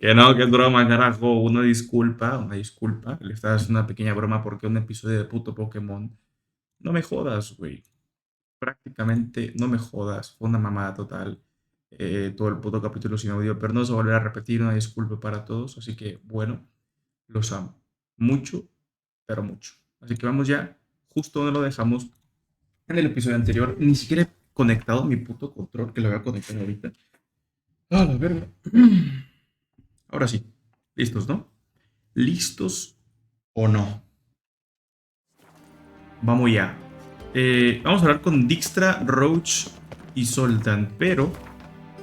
Que es broma, carajo. Una disculpa. Le estás haciendo una pequeña broma porque un episodio de puto Pokémon. No me jodas, güey. Prácticamente no me jodas. Fue una mamada total. Todo el puto capítulo sin audio, pero no se va a volver a repetir. Una disculpa para todos. Así que, bueno, los amo. Mucho, pero mucho. Así que vamos ya justo donde lo dejamos en el episodio anterior. Ni siquiera he conectado mi puto control, que lo voy a conectar ahorita. Ah, la verga. Ahora sí. ¿Listos, no? ¿Listos o no? Vamos ya. Vamos a hablar con Dijkstra, Roach y Zoltan. Pero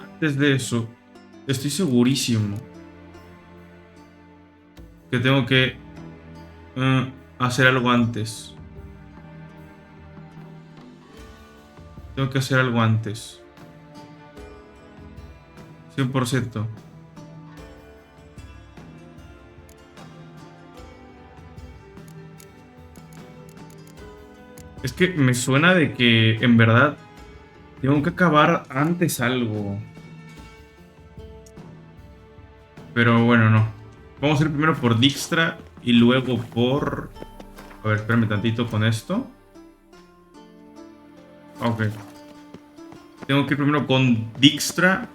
antes de eso, estoy segurísimo que tengo que hacer algo antes. Tengo que hacer algo antes. 100%. Es que me suena de que en verdad tengo que acabar antes algo. Pero bueno, no. Vamos a ir primero por Dijkstra y luego por... A ver, espérame tantito con esto. Ok. Tengo que ir primero con Dijkstra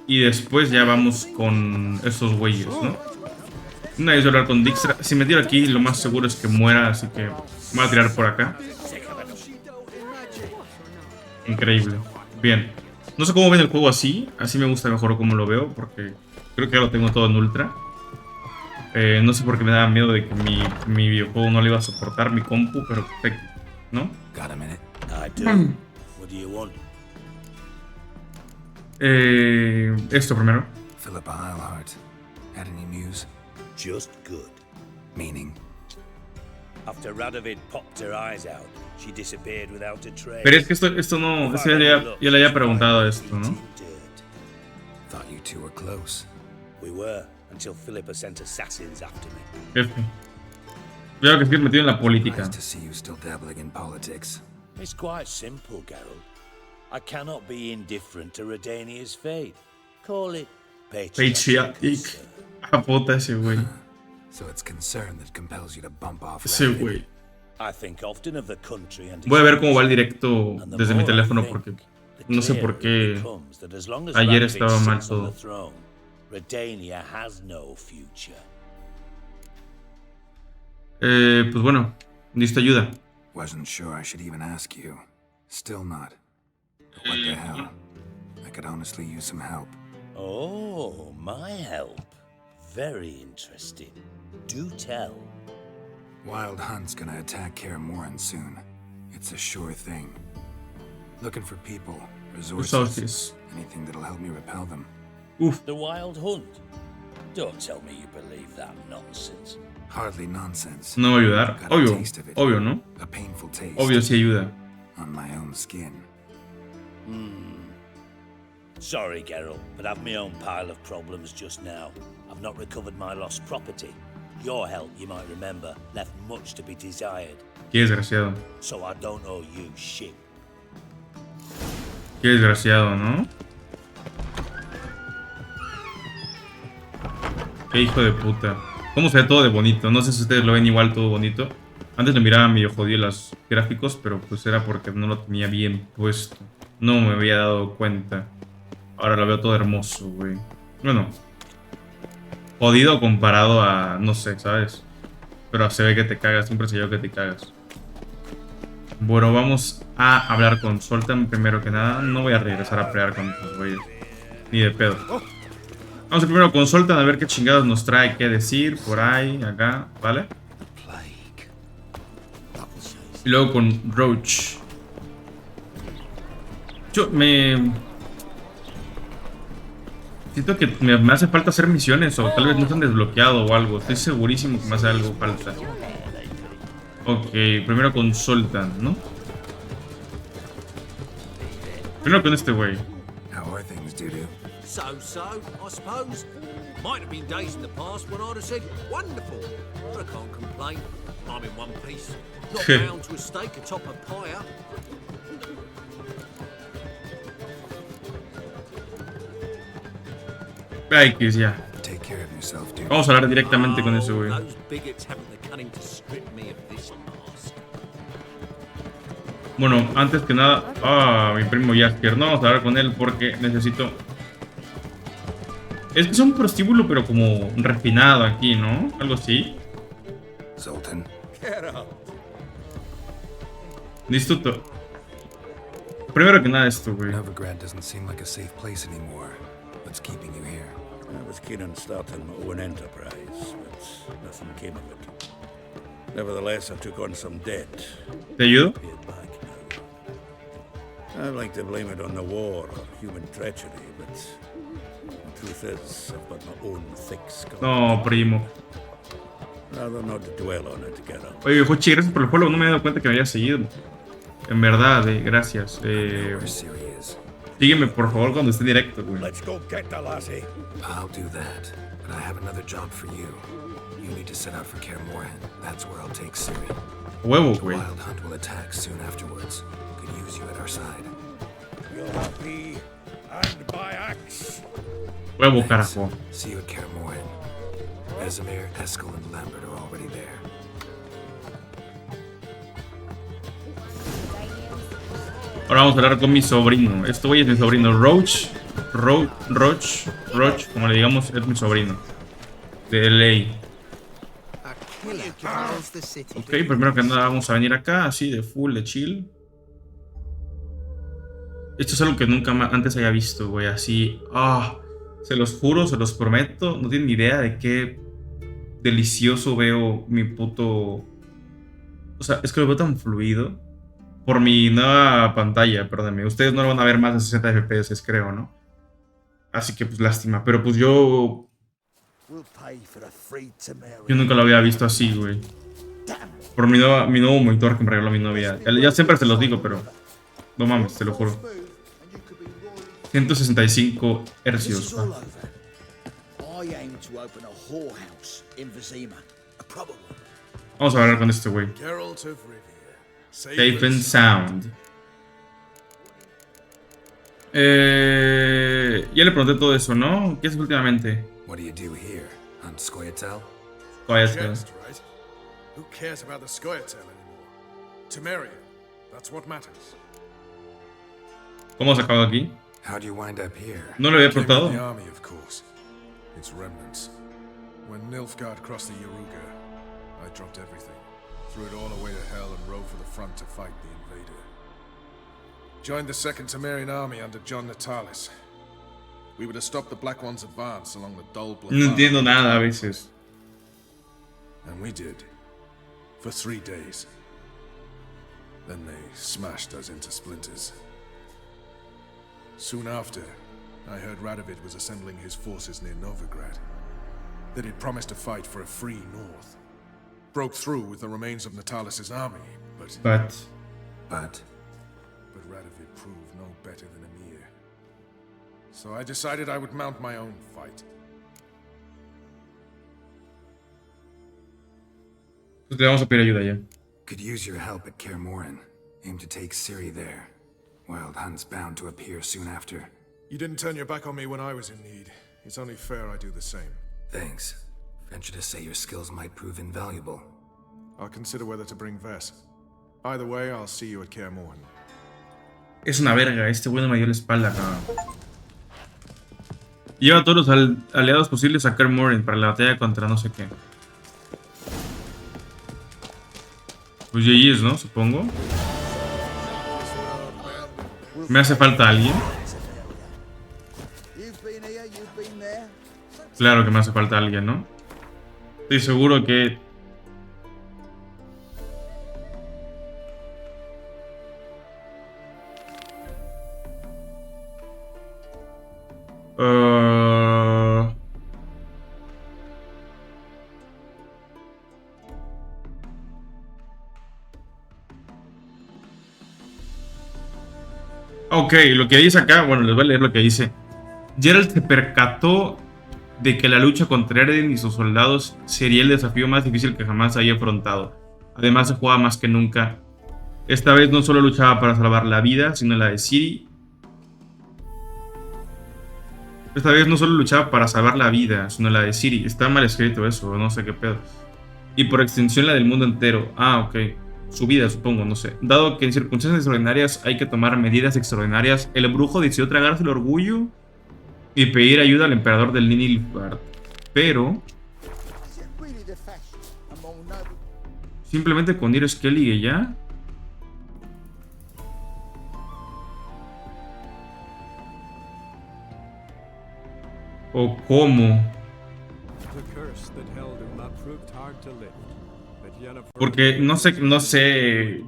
y después ya vamos con estos güeyes, ¿no? Nadie suele hablar con Dijkstra. Si me tiro aquí, lo más seguro es que muera, así que voy a tirar por acá. Increíble. Bien. No sé cómo ven el juego así. Así me gusta mejor cómo lo veo, porque creo que ya lo tengo todo en ultra. No sé por qué me daba miedo de que mi videojuego no le iba a soportar mi compu, pero ¿no? Esto primero. Just good. Meaning? After Radovid popped her eyes out, she disappeared without a trace. Pero es que esto no... Es que ya le había preguntado esto, ¿no? Thought you two were close. We were, until Philippa sent assassins after me. Jefe. Veo que estoy metido en la política. Nice to see you still dabbling in politics. It's quite simple, Geralt. I cannot be indifferent to Redania's fate. Call it Patriotic. A puta ese güey. So it's concern that compels you to bump off. Ese güey. I think often of the country and Voy a ver cómo va el directo desde mi teléfono porque no sé por qué ayer estaba mal todo. Redania has no future. Pues bueno, necesito ayuda. Wasn't sure I should even ask you. Still not. But what the hell? I could honestly use some help. Oh, my help. Very interesting. Do tell. Wild Hunt's gonna attack Kaer Morhen soon. It's a sure thing. Looking for people, resources, anything that'll help me repel them. Uf. The Wild Hunt? Don't tell me you believe that nonsense. Hardly nonsense. No va a ayudar. Obvio, obvio, ¿no? A painful taste. Obvio sí ayuda. On my own skin. Sorry, Geralt, but I've my own pile of problems just now. I've not recovered my lost property. Your help, you might remember, left much to be desired. Qué desgraciado. So I don't owe you shit. Qué desgraciado, ¿no? Qué hijo de puta. ¿Cómo se ve todo de bonito? No sé si ustedes lo ven igual todo bonito. Antes lo miraba medio jodido los gráficos, pero pues era porque no lo tenía bien puesto. No me había dado cuenta. Ahora lo veo todo hermoso, güey. Bueno. Jodido comparado a... no sé, ¿sabes? Pero se ve que te cagas. Siempre se ve que te cagas. Bueno, vamos a hablar con Zoltan primero que nada. No voy a regresar a pelear con estos güeyes. Ni de pedo. Vamos a primero con Zoltan a ver qué chingados nos trae que decir. Por ahí, acá, ¿vale? Y luego con Roach. Yo siento que me hace falta hacer misiones o tal vez no se han desbloqueado o algo. Estoy segurísimo que me hace algo falta. Ok, primero con Zoltan, ¿no? Primero con este güey. So, I suppose. Might have been days in the past when I'd have said, wonderful. But I can't complain. I'm in one piece. Not bound to a stake atop a pyre. Ay, que ya. Vamos a hablar directamente con ese güey. Bueno, antes que nada, mi primo Jasker, no vamos a hablar con él porque necesito... Es que es un prostíbulo, pero como refinado aquí, ¿no? Algo así. Zoltan. Listo. Primero que nada esto, güey. Novigrad doesn't seem like a safe place anymore. What's keeping you here? I was keen on starting my own enterprise, but nothing came of it. Nevertheless, I took on some debt. ¿Te ayudo? Paid back now. I'd like to blame it on the war or human treachery, but the truth is, I've got my own thick skull. No, primo. Rather not dwell on it, get up. Oye, Jochi, gracias por el follow. No me he dado cuenta que me había seguido. En verdad, gracias. Sígueme, por favor, cuando esté en directo, güey. Let's go get the lassie. I'll do that, but I have another job for you. You need to set out for Kaer Morhen. That's where I'll take Ciri. Huevo, The güey. Wild Hunt will attack soon afterwards. Could use you at our side. You'll have me and by axe. Huevo, carajo. See you at Kaer Morhen. Vesemir, Eskel, and Lambert are already there. Ahora vamos a hablar con mi sobrino. Este güey es mi sobrino. Roach, como le digamos, es mi sobrino. De LA. Ok, primero que nada vamos a venir acá, así de full, de chill. Esto es algo que nunca antes había visto, güey. Así, se los juro, se los prometo. No tienen ni idea de qué delicioso veo mi puto... O sea, es que lo veo tan fluido. Por mi nueva pantalla, perdónenme. Ustedes no lo van a ver más de 60 FPS, creo, ¿no? Así que, pues, lástima. Pero, pues, yo nunca lo había visto así, güey. Por mi nuevo monitor que me regaló mi novia. Ya siempre se los digo, pero... No mames, te lo juro. 165 hercios. Vamos a hablar con este güey. Safe and Sound. Ya le pregunté todo eso, ¿no? ¿Qué haces últimamente? What do you do here? On Scoia'tael? Scoia'tael. Right? Who cares about the Scoia'tael anymore? Temeria. That's what matters. ¿Cómo has acabado aquí? How do you wind up here? No lo había preguntado. The army, of course. Its remnants. When Nilfgaard crossed the Yaruga, I dropped everything. Threw it all away to hell and rode for the front to fight the invader. Joined the Second Temerian army under John Natalis. We were to stop the Black One's advance along the dull blood. No entiendo nada a veces. And we did. For 3 days. Then they smashed us into splinters. Soon after, I heard Radovid was assembling his forces near Novigrad. That he'd promised to fight for a free North. Broke through with the remains of Natalis' army, but Radovid proved no better than Emir. So I decided I would mount my own fight. Pues le vamos a pedir ayuda ya. Could use your help at Kaer Morhen. Aim to take Ciri there. Wild Hunt's bound to appear soon after. You didn't turn your back on me when I was in need. It's only fair I do the same. Thanks. Venture to say your skills might prove invaluable. I'll consider whether to bring Vess. Either way, I'll see you at Kaer Morhen. Es una verga, este güey no me dio la espalda, cabrón. Lleva a todos los aliados posibles a Kaer Morhen para la batalla contra no sé qué. Pues ellos, ¿no? Supongo. ¿Me hace falta alguien? Claro que me hace falta alguien, ¿no? Estoy seguro que... Ok, lo que dice acá, bueno, les voy a leer lo que dice. Geralt se percató de que la lucha contra Eren y sus soldados sería el desafío más difícil que jamás haya afrontado. Además, se jugaba más que nunca. Esta vez no solo luchaba para salvar la vida, sino la de Ciri. Esta vez no solo luchaba para salvar la vida, sino la de Ciri. Está mal escrito eso, no sé qué pedo. Y por extensión la del mundo entero. Ah, ok. Su vida, supongo, no sé. Dado que en circunstancias extraordinarias hay que tomar medidas extraordinarias, el brujo decidió tragarse el orgullo y pedir ayuda al emperador del Nilfgaard. Pero simplemente con ir Skelly y ya. ¿O cómo? Porque no sé, no sé.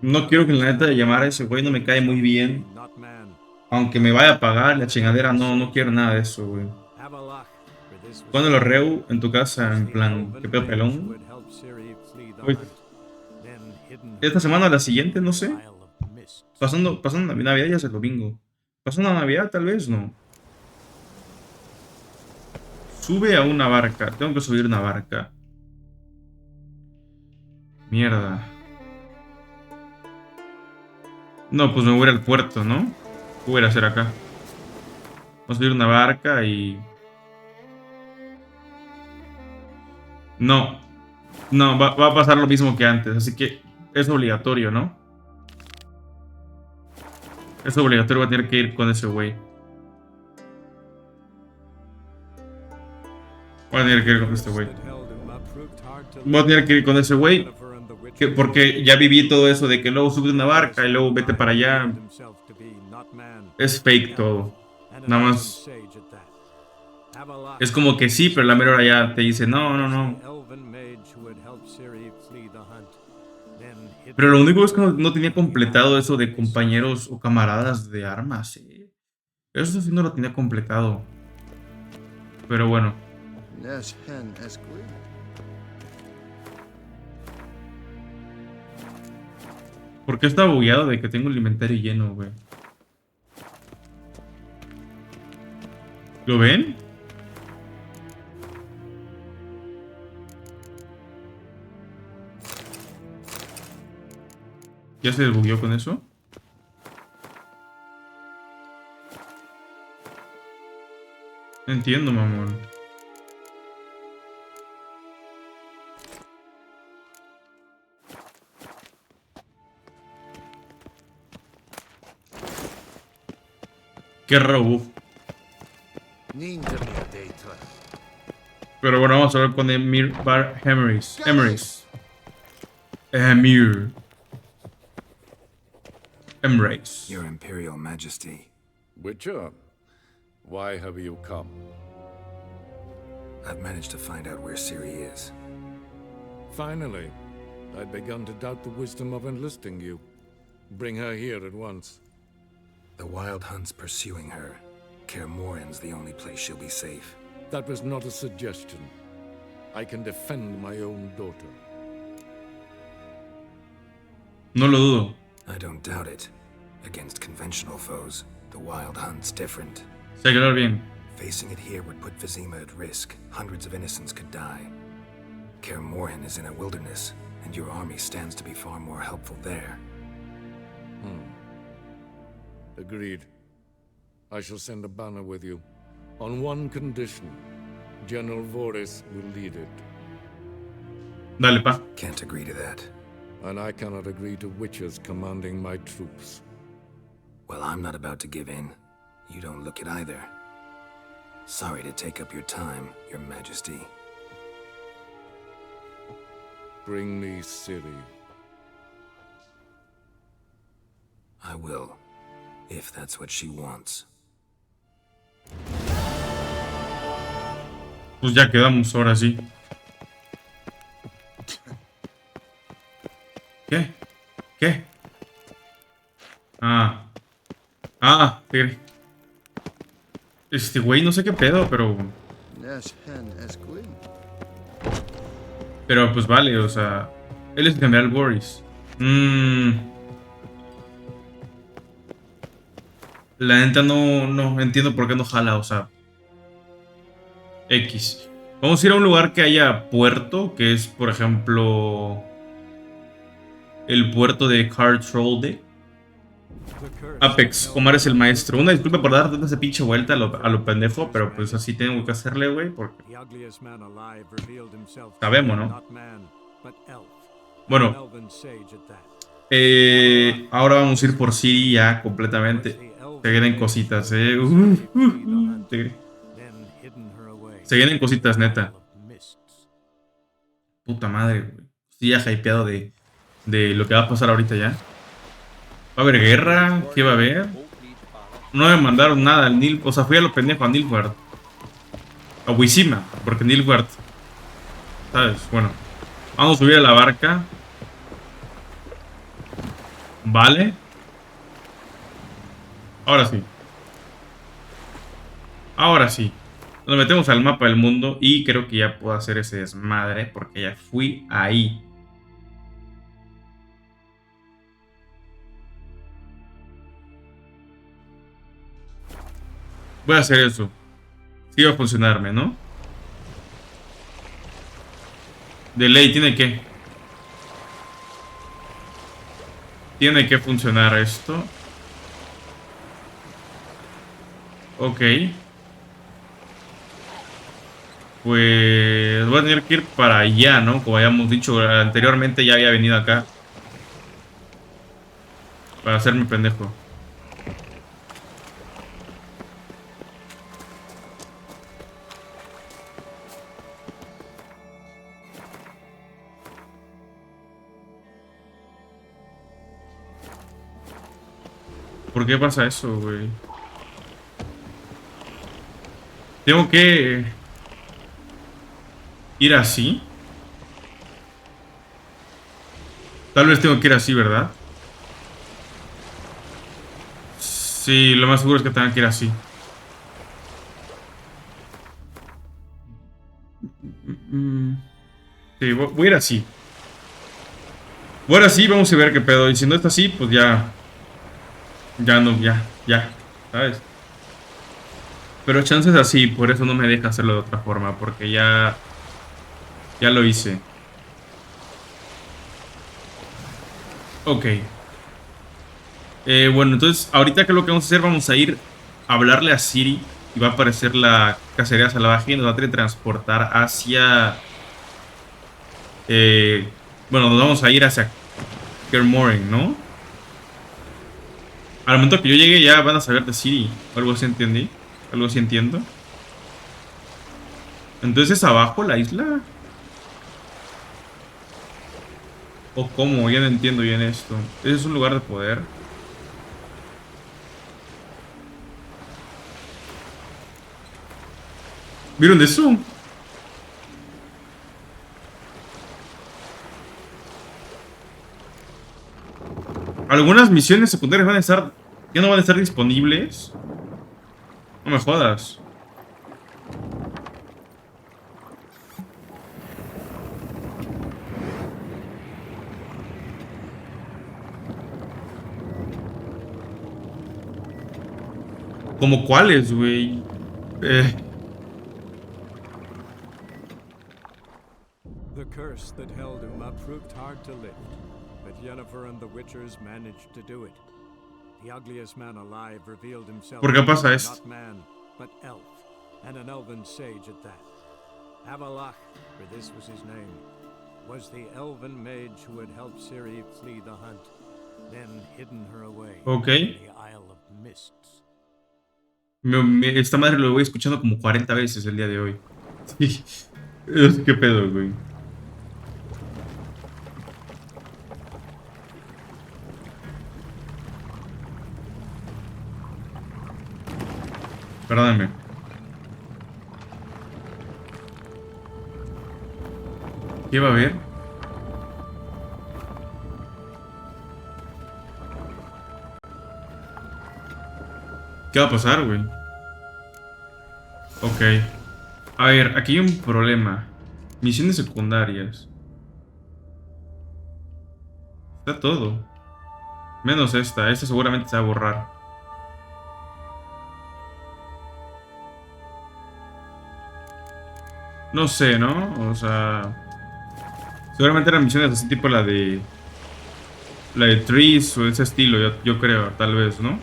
No quiero que la neta de llamar a ese güey no me cae muy bien. Aunque me vaya a pagar la chingadera, no quiero nada de eso, güey. Cuando lo reu en tu casa, en plan, ¿qué pedo pelón? Güey, esta semana o la siguiente, no sé. Pasando Navidad ya es el domingo. Pasando Navidad, tal vez no. Sube a una barca. Tengo que subir una barca. Mierda. No, pues me voy a ir al puerto, ¿no? ¿Qué voy a ir a hacer acá? Vamos a subir una barca y... No. No, va a pasar lo mismo que antes. Así que es obligatorio, ¿no? Es obligatorio, voy a tener que ir con ese güey. Voy a tener que ir con este güey. Voy a tener que ir con ese güey. Porque ya viví todo eso de que luego subes una barca y luego vete para allá. Es fake todo. Nada más. Es como que sí, pero la mera hora ya te dice no. Pero lo único es que no tenía completado eso de compañeros o camaradas de armas. Eso sí no lo tenía completado. Pero bueno. ¿Por qué está bugueado de que tengo el inventario lleno, güey? ¿Lo ven? ¿Ya se desbugueó con eso? No entiendo, mamón. Qué raro bug. Pero bueno, vamos a hablar con Emir Bar Emrys. Emrys. Your Imperial Majesty. Witcher, why have you come? I've managed to find out where Ciri is. Finally. I'd begun to doubt the wisdom of enlisting you. Bring her here at once. The Wild Hunt's pursuing her. Kaer Morhen's the only place she'll be safe. That was not a suggestion. I can defend my own daughter. No lo dudo. I don't doubt it. Against conventional foes, the Wild Hunt's different. Se ha quedado bien. Facing it here would put Vizima at risk. Hundreds of innocents could die. Kaer Morhen is in a wilderness, and your army stands to be far more helpful there. Agreed. I shall send a banner with you. On one condition. General Voris will lead it. Dale, pa. Can't agree to that. And I cannot agree to witches commanding my troops. Well, I'm not about to give in. You don't look it either. Sorry to take up your time, Your Majesty. Bring me Ciri. I will, if that's what she wants. Pues ya quedamos, ahora sí. ¿Qué? Tigre. Este güey, no sé qué pedo, pero... Pero pues vale, o sea... Él es el general Boris. La neta no entiendo por qué no jala, o sea... X. Vamos a ir a un lugar que haya puerto, que es, por ejemplo... El puerto de Cartrolde. Apex, Omar es el maestro. Una disculpa por dar tanta esa pinche vuelta a lo pendejo, pero pues así tengo que hacerle, güey, porque sabemos, ¿no? Bueno, ahora vamos a ir por Ciri ya completamente. Se vienen cositas, Se vienen cositas, neta. Puta madre, güey. Estoy ya hypeado de lo que va a pasar ahorita ya. ¿Va a haber guerra? ¿Qué va a haber? No me mandaron nada al Nil. O sea, fui a lo pendejo a Nilfgaard. A Wishima, porque Nilfgaard. ¿Sabes? Bueno. Vamos a subir a la barca. Vale. Ahora sí. Ahora sí. Nos metemos al mapa del mundo y creo que ya puedo hacer ese desmadre porque ya fui ahí. Voy a hacer eso. Sí va a funcionarme, ¿no? De ley tiene que. Tiene que funcionar esto. Ok. Pues voy a tener que ir para allá, ¿no? Como habíamos dicho anteriormente, ya había venido acá. Para hacerme pendejo. ¿Por qué pasa eso, güey? Tengo que ir así. Tal vez tengo que ir así, ¿verdad? Sí, lo más seguro es que tenga que ir así. Sí, voy a ir así. Voy a ir así, vamos a ver qué pedo. Y si no está así, pues ya. Ya no, ya. ¿Sabes? Pero chances así, por eso no me deja hacerlo de otra forma. Porque ya. Ya lo hice. Ok. Bueno, entonces, ahorita que lo que vamos a hacer, vamos a ir a hablarle a Ciri. Y va a aparecer la cacería salvaje y nos va a transportar hacia. Bueno, nos vamos a ir hacia Kermoren, ¿no? Al momento que yo llegue ya van a saber de Ciri. Algo así entendí. Algo así entiendo. Entonces es abajo la isla. ¿O cómo? Ya no entiendo bien esto. ¿Ese es un lugar de poder? ¿Vieron de eso? Algunas misiones secundarias van a estar. Ya no van a estar disponibles. No me jodas. ¿Cómo cuáles, güey? The curse that held him up proved hard to lift, but Yennefer and the Witchers managed to do it. The ugliest man alive revealed himself ¿Por qué pasa esto? not man, but elf, and an elven sage at that. Avalach, for this was his name, was the elven mage who had helped Ciri flee the hunt, then hidden her away Okay. in the Isle of Mists. Esta madre lo voy escuchando como 40 veces el día de hoy. Sí. ¿Qué pedo, güey? Perdóname. ¿Qué va a haber? ¿Qué va a pasar, güey? Ok. A ver, aquí hay un problema. Misiones secundarias. Está todo. Menos esta. Esta seguramente se va a borrar. No sé, ¿no? O sea... Seguramente eran misiones así tipo la de... La de Trees o ese estilo, yo creo, tal vez, ¿no?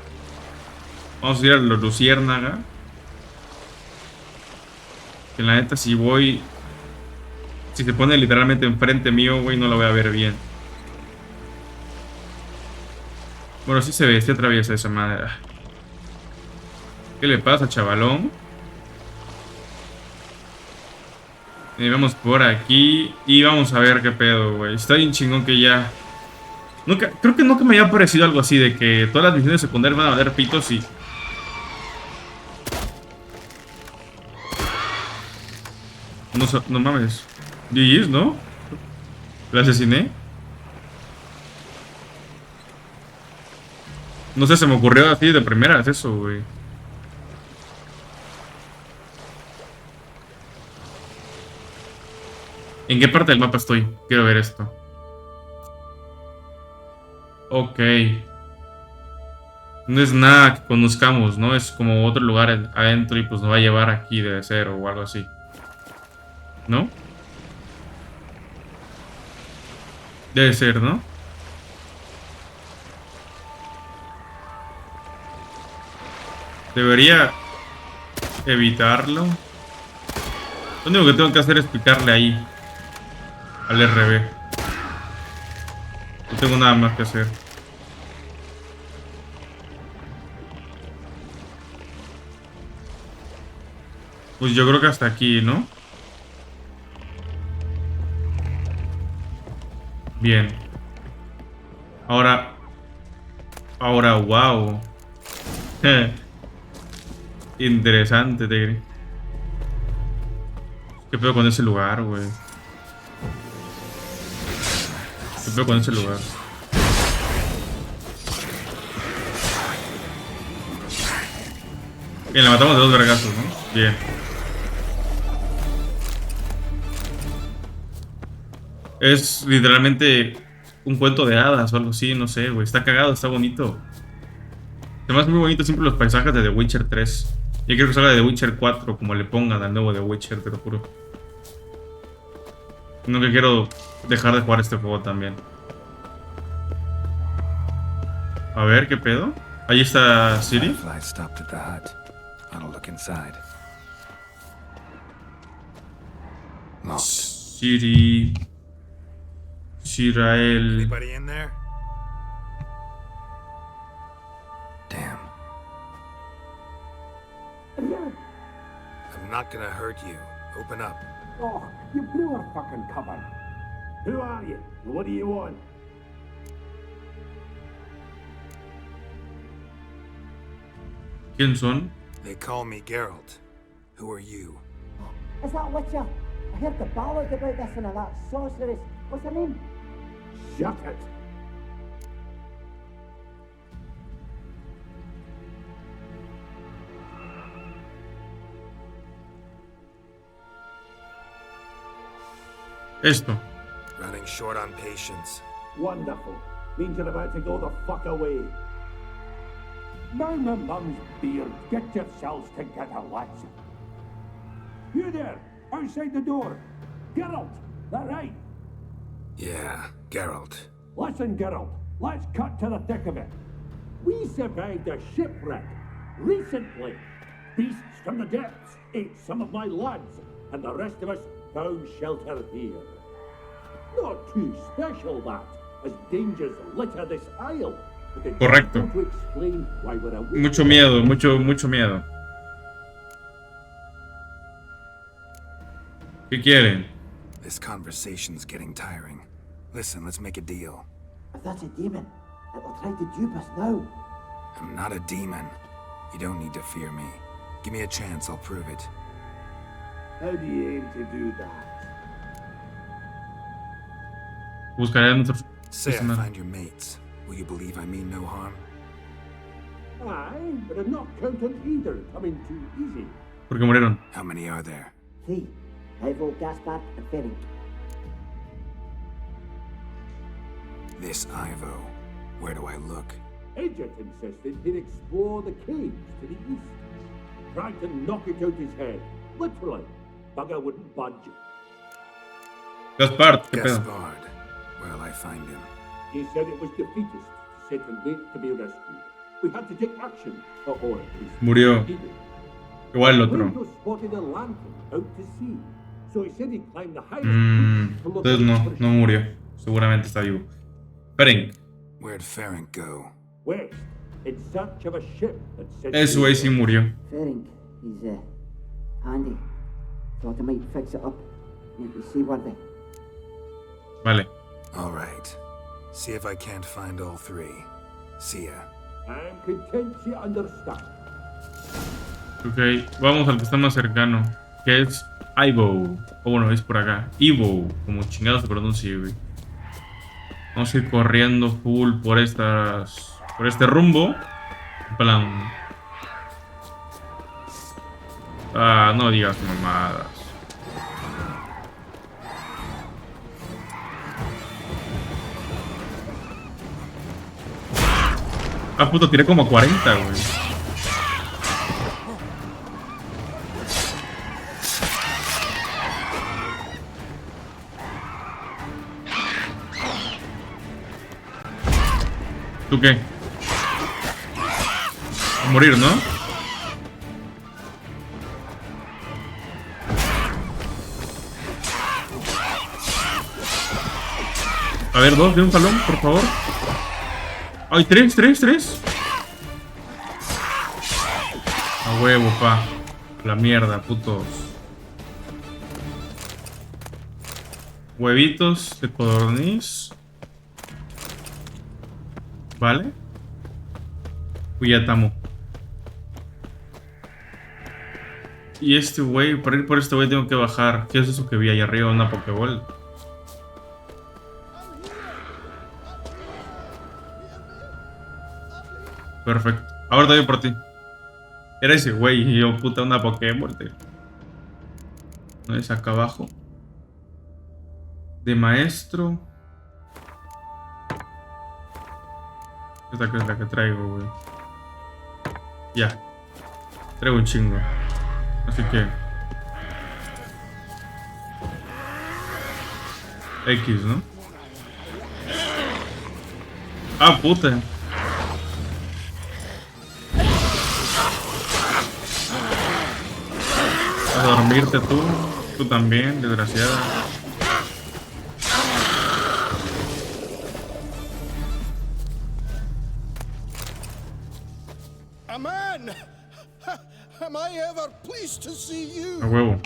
Vamos a ir a la Luciérnaga. Que la neta, si voy. Si se pone literalmente enfrente mío, güey, no lo voy a ver bien. Bueno, sí se ve, sí atraviesa esa madre. ¿Qué le pasa, chavalón? Y vamos por aquí. Y vamos a ver qué pedo, güey. Está bien chingón que ya. Creo que nunca me había parecido algo así de que todas las misiones secundarias van a valer pitos y. No mames. GG's, ¿no? ¿La asesiné? No sé, se me ocurrió así de primeras eso, güey. ¿En qué parte del mapa estoy? Quiero ver esto. Ok. No es nada que conozcamos, ¿no? Es como otro lugar adentro y pues nos va a llevar aquí de cero o algo así. ¿No? Debe ser, ¿no? Debería evitarlo. Lo único que tengo que hacer es picarle ahí. Al RB. No tengo nada más que hacer. Pues yo creo que hasta aquí, ¿no? Bien. Ahora, wow. Interesante, Tigre. ¿Qué pedo con ese lugar, güey? ¿Qué pedo con ese lugar? Bien, la matamos de 2 vergazos, ¿no? Bien. Es literalmente un cuento de hadas o algo así, no sé, güey. Está cagado, está bonito. Además, muy bonito siempre los paisajes de The Witcher 3. Yo quiero que salga de The Witcher 4, como le pongan al nuevo The Witcher, te lo juro. No que quiero dejar de jugar este juego también. A ver, ¿qué pedo? Ahí está Ciri. Ciri. Shirael. Anybody in there? Damn. I'm not gonna hurt you. Open up. Oh, you blew our fucking cover. Who are you? What do you want? ¿Quién son? They call me Geralt. Who are you? Is that Witcher? I heard the ballad about this and that sorceress. What's her name? Shut it. Esto. Running short on patience. Wonderful. Means you're about to go the fuck away. Now my mum's beard, get yourselves together, lads. You there, outside the door. Geralt, that right? Yeah, Geralt. Listen, Geralt, let's cut to the thick of it. We survived a shipwreck recently. Beasts from the depths ate some of my lads, and the rest of us found shelter here. Not too special, that, as dangers litter this isle. But it's Correcto. difficult to explain why we're away. Mucho miedo, mucho miedo. ¿Qué quieren? This conversation's getting tiring. Listen, let's make a deal. If that's a demon, it'll try to dupe us now. I'm not a demon. You don't need to fear me. Give me a chance, I'll prove it. How do you aim to do that? Buscaré en otro. Say I find your mates. Will you believe I mean no harm? Aye, but I'm not count on either coming too easy. Porque murieron. How many are there? 3. Ivo, Gaspard, and Ferenc. This Ivo. Where do I look? Edget insisted he'd explore the caves to the east. Tried to knock it out his head. Literally. Bugger wouldn't budge. Gaspard, ¿qué pedo? Gaspard. Where'll I find him? He said it was defeatist to sit and wait to be rescued. We had to take action, or at least Murió. he did. Igual el otro. Windows spotted a lantern out to sea, so he said he'd climb the highest peak to look Entonces out no, for no murió. Seguramente está vivo. Ferenc. Where'd Ferenc go? west in search of a ship that said. Ese güey sí murió. Ferenc, he's handy. Thought I might fix it up. Make it seaworthy. Vale. All right. See if I can't find all three. See ya. I'm content you understand. Ok, vamos al que está más cercano, que es Ivo. O bueno, es por acá. Ivo, como chingado se pronuncia, güey. Vamos a ir corriendo full por este rumbo. En plan. Ah, no digas mamadas. Ah, puto, tiré como 40, güey. ¿Tú qué? A morir, ¿no? A ver, dos de un salón, por favor. ¡Ay, tres! A huevo, pa. La mierda, putos. Huevitos de codorniz. Vale. Uy, ya estamos. Y este güey, para ir por este güey tengo que bajar. ¿Qué es eso que vi ahí arriba? Una Pokéball. Perfecto. Ahora te voy por ti. Era ese güey y yo, puta, una Pokémon. ¿No es acá abajo? De maestro. Esta que es la que traigo, güey. Ya. Traigo un chingo. Así que... X, ¿no? Ah, puta. A dormirte tú. Tú también, desgraciada. Man, am I ever pleased to see you? A huevo.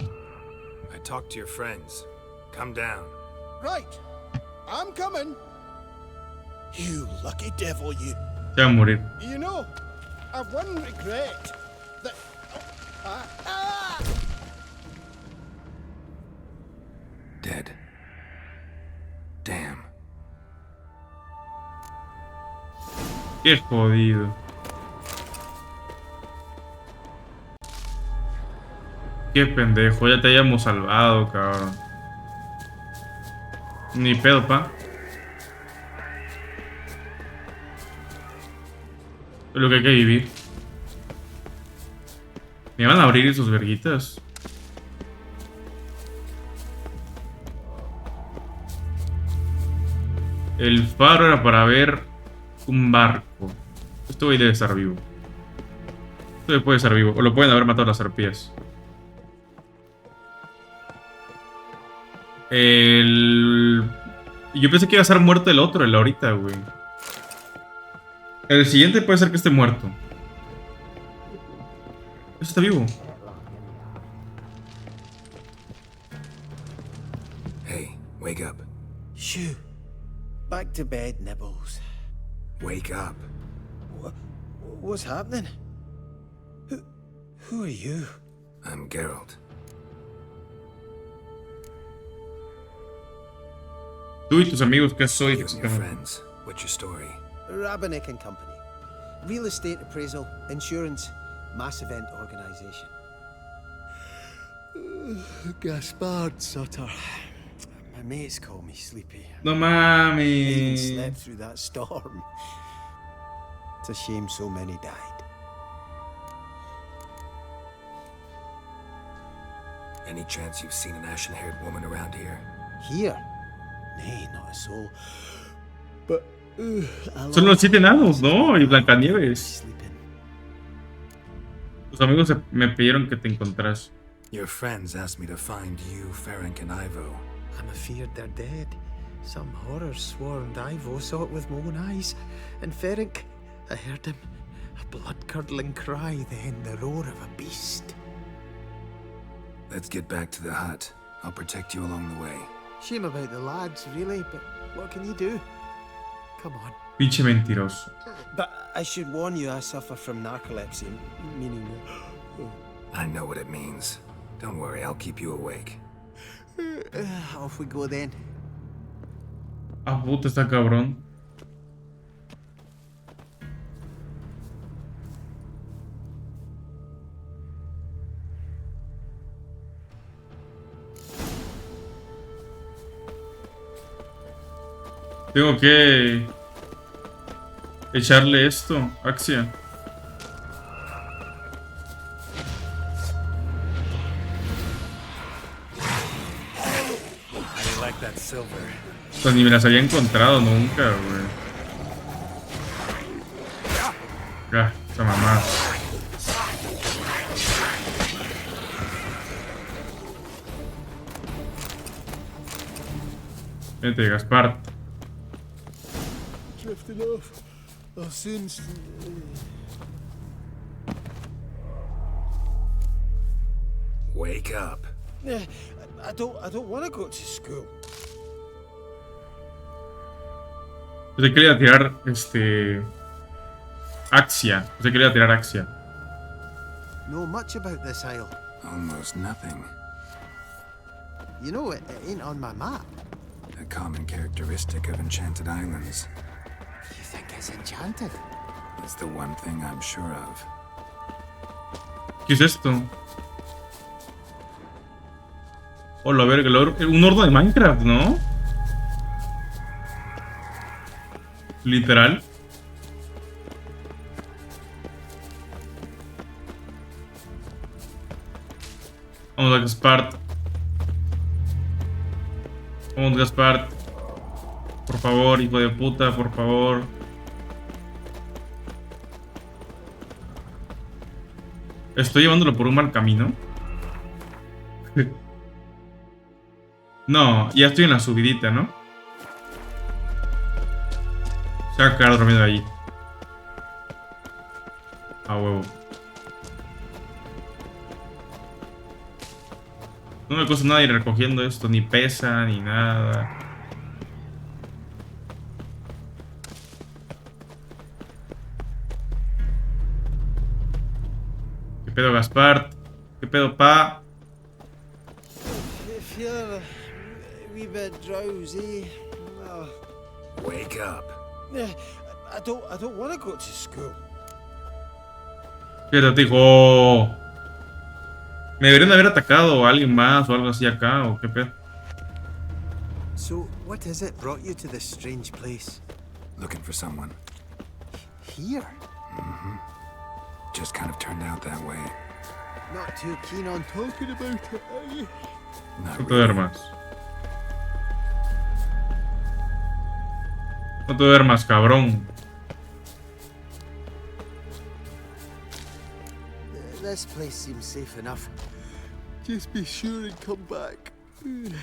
I talked to your friends. Come down. Right, I'm coming. You lucky devil, you. Se va a morir. You know, I've one regret. That... Dead. Damn. Qué jodido. Qué pendejo, ya te hayamos salvado, cabrón. Ni pedo, pa. Es lo que hay que vivir. ¿Me van a abrir esos verguitas? El faro era para ver un barco. Esto güey debe estar vivo. Esto puede estar vivo. O lo pueden haber matado las arpías. Yo pensé que iba a estar muerto el otro, el ahorita, güey. El siguiente puede ser que esté muerto. Eso está vivo. Hey, wake up. Shoo. Back to bed, Nibbles. Wake up. What's happening? Who are you? I'm Geralt. Tú y tus amigos, ¿qué sois? You and your friends. What's your story? Rabenik and Company. Real estate appraisal, insurance, mass event organization. Gaspard Sutter. My mates call me Sleepy. No I even mami. slept through that storm. It's a shame so many died. Any chance you've seen an ashen-haired woman around here? Here? Nay, not a soul. But Son los 7 enanos, ¿no? Y Blancanieves. Tus amigos me pidieron que te encontrás. Your friends asked me to find you, Ferenc and Ivo. I'm afeard they're dead. Some horror swarmed Ivo, saw it with my own eyes. And Ferenc, I heard him. A blood-curdling cry, then the roar of a beast. Let's get back to the hut. I'll protect you along the way. Shame about the lads, really, but what can you do? Come on. Pinche mentiroso. But I should warn you, I suffer from narcolepsy, meaning... I know what it means. Don't worry, I'll keep you awake. Off we go then. Ah, puta, está cabrón. Tengo que echarle esto, Axia. Pues ni me las había encontrado nunca, güey. Ya, esa mamá. Vete, Gaspar. Drifting off. I'll soon. Wake up. I don't want to go to school. Yo te quería tirar, Axia. Yo te quería tirar Axia. Know much about this isle? Almost nothing. You know, it ain't on my map. A common characteristic of enchanted islands. You think it's enchanted? It's the one thing I'm sure of. ¿Qué es esto? Hola, verga, un horno de Minecraft, ¿no? Literal. Vamos a Gaspar. Vamos, Gaspar. Por favor, hijo de puta, por favor. ¿Estoy llevándolo por un mal camino? No, ya estoy en la subidita, ¿no? Se va a quedar dormido allí. A huevo. No me cuesta nada ir recogiendo esto, ni pesa, ni nada. ¿Qué pedo, Gaspar? ¿Qué pedo, pa? I feel a wee bit drowsy. Oh. Wake up. I don't want to go to school. Fíjate, hijo. Me deberían haber atacado a alguien más o algo así acá, o qué pedo. So, what is it brought you to this strange place? Looking for someone. Here? Mm-hmm. Just kind of turned out that way. Not too keen on talking about it, are you? Not No te really. duermas. No te duermas, cabrón. This place seems safe enough. Just be sure and come back. And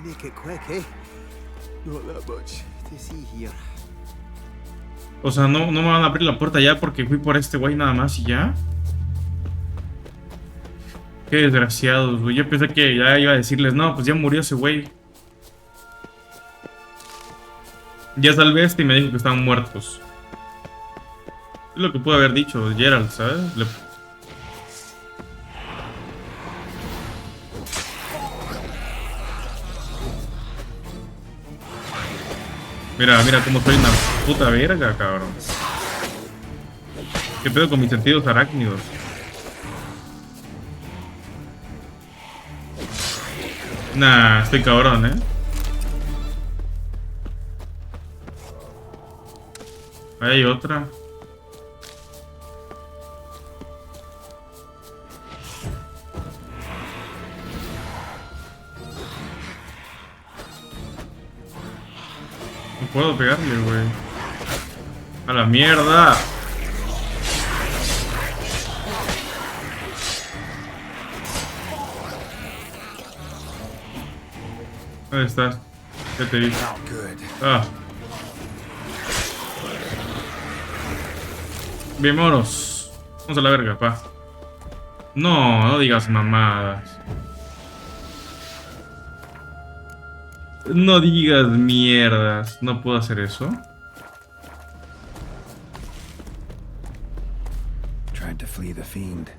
make it quick, eh? Not that much to see here. O sea, no me van a abrir la puerta ya porque fui por este güey nada más y ya. Qué desgraciados, güey. Yo pensé que ya iba a decirles, no, pues ya murió ese güey. Ya salvé este y me dijo que estaban muertos. Es lo que pudo haber dicho Gerald, ¿sabes? Mira cómo soy una puta verga, cabrón. ¿Qué pedo con mis sentidos arácnidos? Nah, estoy cabrón, Ahí hay otra. No puedo pegarle, güey. ¡A la mierda! ¿Dónde estás? Ya te vi. Ah. Bien, moros. Vamos a la verga, pa. No, no digas mamadas. No digas mierdas. No puedo hacer eso. Tried to flee the fiend.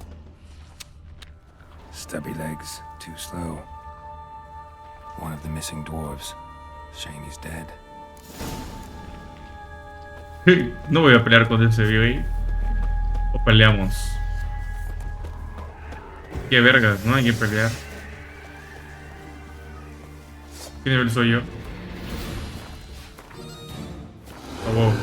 Stubby legs, too slow. One of the missing dwarves. Shame he's dead. No voy a pelear con ese güey. O peleamos. Qué vergas, no hay que pelear. ¿Qué nivel soy yo? Oh, wow.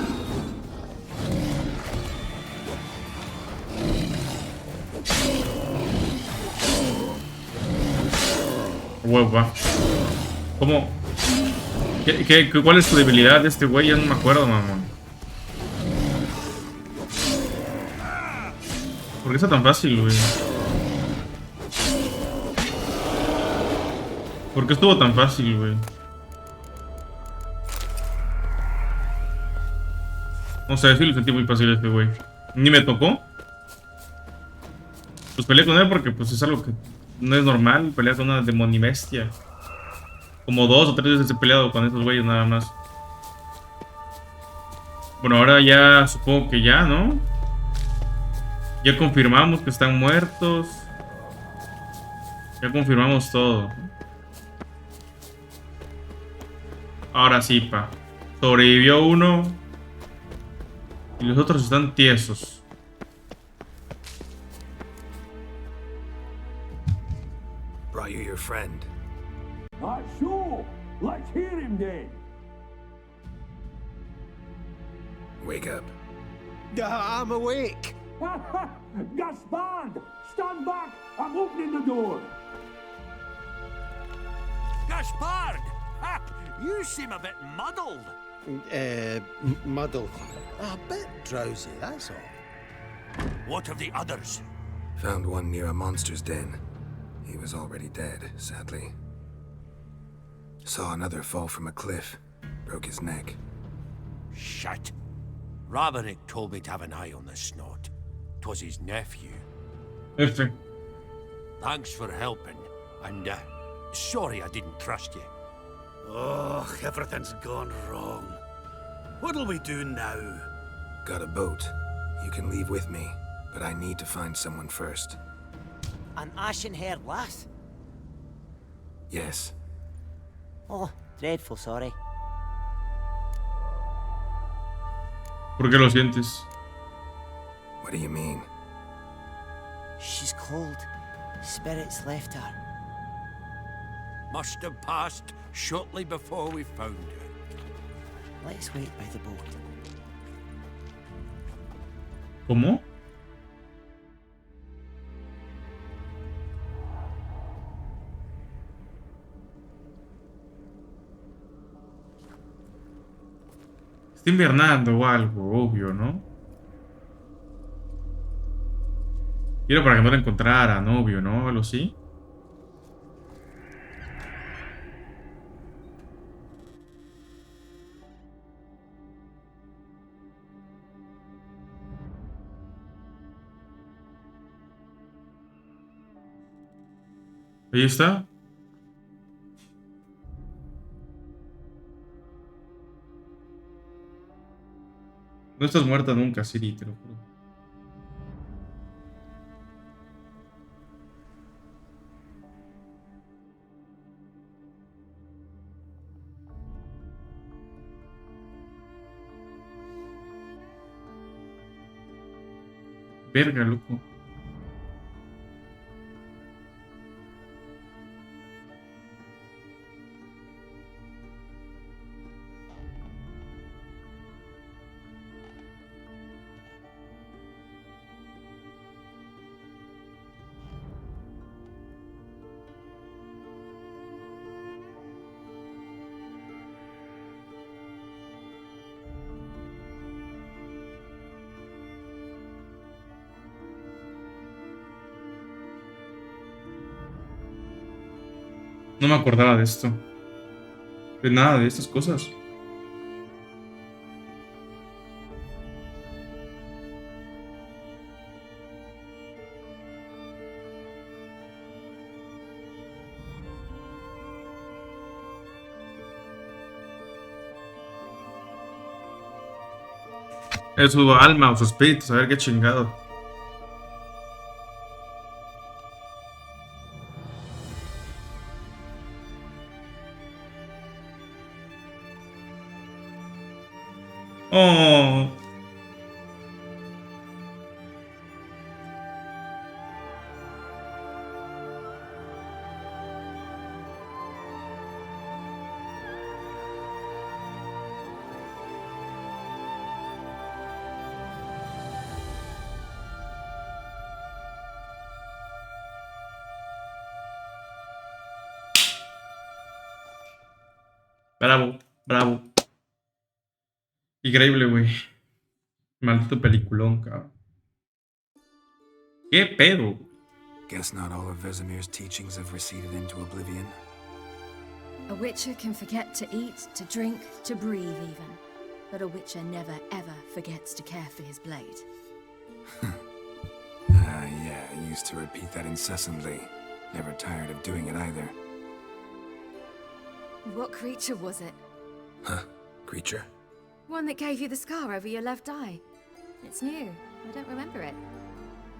Wow, va. ¿Cómo? ¿Cuál es tu debilidad de este güey? Ya no me acuerdo, mamón. ¿Por qué está tan fácil, güey? ¿Por qué estuvo tan fácil, güey? No sé, sí lo sentí muy fácil este güey. Ni me tocó. Pues peleé con él porque pues es algo que no es normal pelear con una demonibestia. Como 2 o 3 veces he peleado con esos güeyes nada más. Bueno, ahora ya supongo que ya, ¿no? Ya confirmamos que están muertos. Ya confirmamos todo. Ahora sí, pa. Sobrevivió uno. Y los otros están tiesos. Brought you your friend. Not sure. Let's hear him then. Wake up. I'm awake. Gaspard! Stand back! I'm opening the door! Gaspard! Ha! You seem a bit muddled. Muddled. A bit drowsy, that's all. What of the others? Found one near a monster's den. He was already dead, sadly. Saw another fall from a cliff. Broke his neck. Shit. Raverick told me to have an eye on the snot. 'Twas his nephew. Thanks for helping. And, sorry I didn't trust you. Oh, everything's gone wrong. What'll we do now? Got a boat. You can leave with me, but I need to find someone first. An ashen-haired lass? Yes. Oh, dreadful sorry. ¿Por qué lo sientes? What do you mean? She's cold. Spirits left her. Must have passed shortly before we found her. Let's wait by the boat. ¿Cómo? Está invernando o algo, obvio, ¿no? Y era para que no la encontraran, obvio, ¿no? Algo así. Ahí está. No estás muerta nunca, Ciri, te lo juro. Verga, loco. No me acordaba de esto. De nada de estas cosas. Es su alma o su espíritu, saber qué chingado. Oh. Bravo, bravo. Increíble, güey. Maldito peliculón, cabrón. ¿Qué pedo? Guess not all of Vesemir's teachings have receded into oblivion. A witcher can forget to eat, to drink, to breathe even. But a witcher never ever forgets to care for his blade. Yeah, I used to repeat that incessantly. Never tired of doing it either. What creature was it? Huh? Creature? One that gave you the scar over your left eye. It's new. I don't remember it.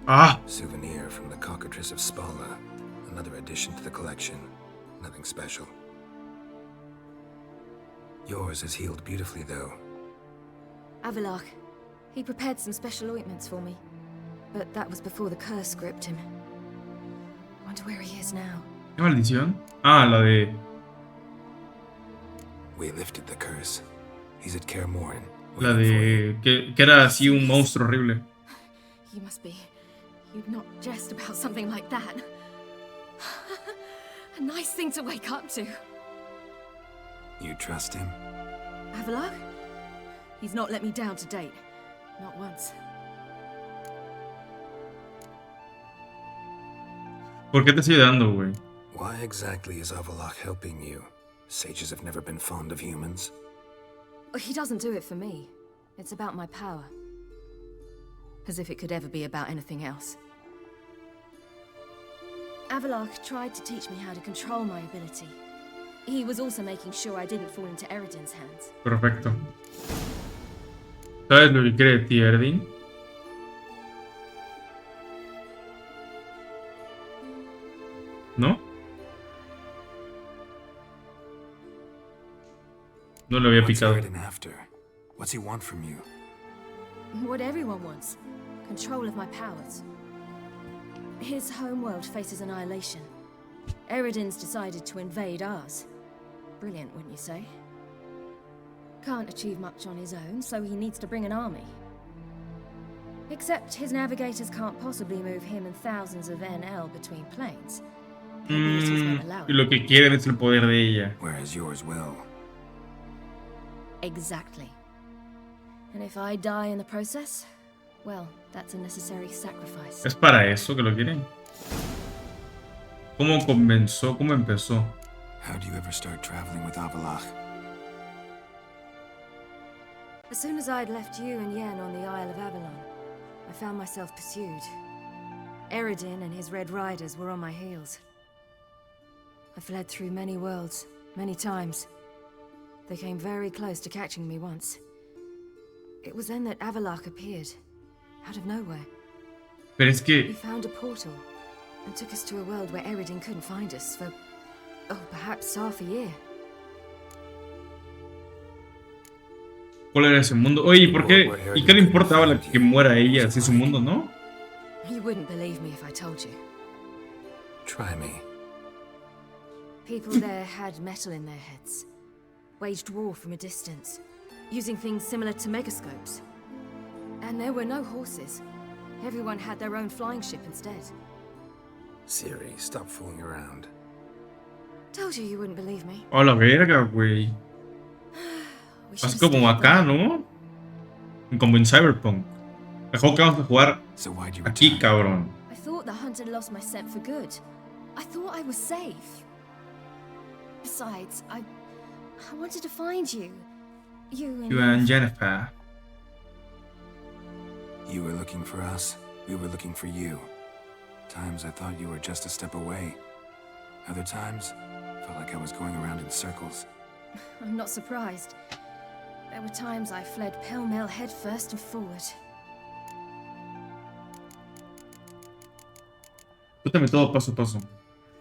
Ah! Souvenir from the cockatrice of Spala. Another addition to the collection. Nothing special. Yours is healed beautifully, though. Avalach. He prepared some special ointments for me. But that was before the curse gripped him. Wonder where he is now. ¿Qué maldición? Ah, la de... We lifted the curse. He's at Kaer Morhen. La de... Que era así un monstruo horrible. You must be... You'd not jest about something like that. A nice thing to wake up to. You trust him? Avalach? He's not let me down to date. Not once. ¿Por qué te sigue dando, güey? Why exactly is Avalach helping you? Sages have never been fond of humans. He doesn't do it for me. It's about my power. As if it could ever be about anything else. Avalach tried to teach me how to control my ability. He was also making sure I didn't fall into Eredin's hands. Perfecto. ¿Sabes lo que quiere de ti, Eredin? ¿No? No lo había picado. What's he want from you? What everyone wants. Control of my powers. His homeworld faces annihilation. Eredin's decided to invade ours. Brilliant, wouldn't you say? Can't achieve much on his own, so he needs to bring an army. Except his navigators can't possibly move him and thousands of NL between planes. Y lo que quieren es el poder de ella. Whereas yours will. Exactly. And if I die in the process, well, that's a necessary sacrifice. ¿Es para eso que lo quieren? ¿Cómo comenzó? ¿Cómo empezó? How do you ever start traveling with Avalach? As soon as I'd left you and Yen on the Isle of Avalon, I found myself pursued. Eredin and his Red Riders were on my heels. I fled through many worlds, many times. They came very close to catching me once. It was then that Avalach appeared, out of nowhere. Pero es que... He found a portal and took us to a world where Eredin couldn't find us for, perhaps half a year. ¿Cuál era ese mundo? Oye, ¿por qué? ¿Y qué le importa ahora que muera ella si es su mundo, no? You wouldn't believe me if I told you. Try me. People there had metal in their heads. Waged war from a distance, using things similar to megascopes. And there were no horses. Everyone had their own flying ship instead. Ciri, stop fooling around. Told you wouldn't believe me. A la verga, güey. Es como acá, ¿no? Como en Cyberpunk. Mejor que vamos a jugar aquí, cabrón. I thought the hunt had lost my scent for good. I thought I was safe. Besides, I wanted to find you. You and Jennifer. You were looking for us. We were looking for you. Times I thought you were just a step away. Other times, felt like I was going around in circles. I'm not surprised. There were times I fled pell-mell head first and forward. Cuéntame todo paso a paso.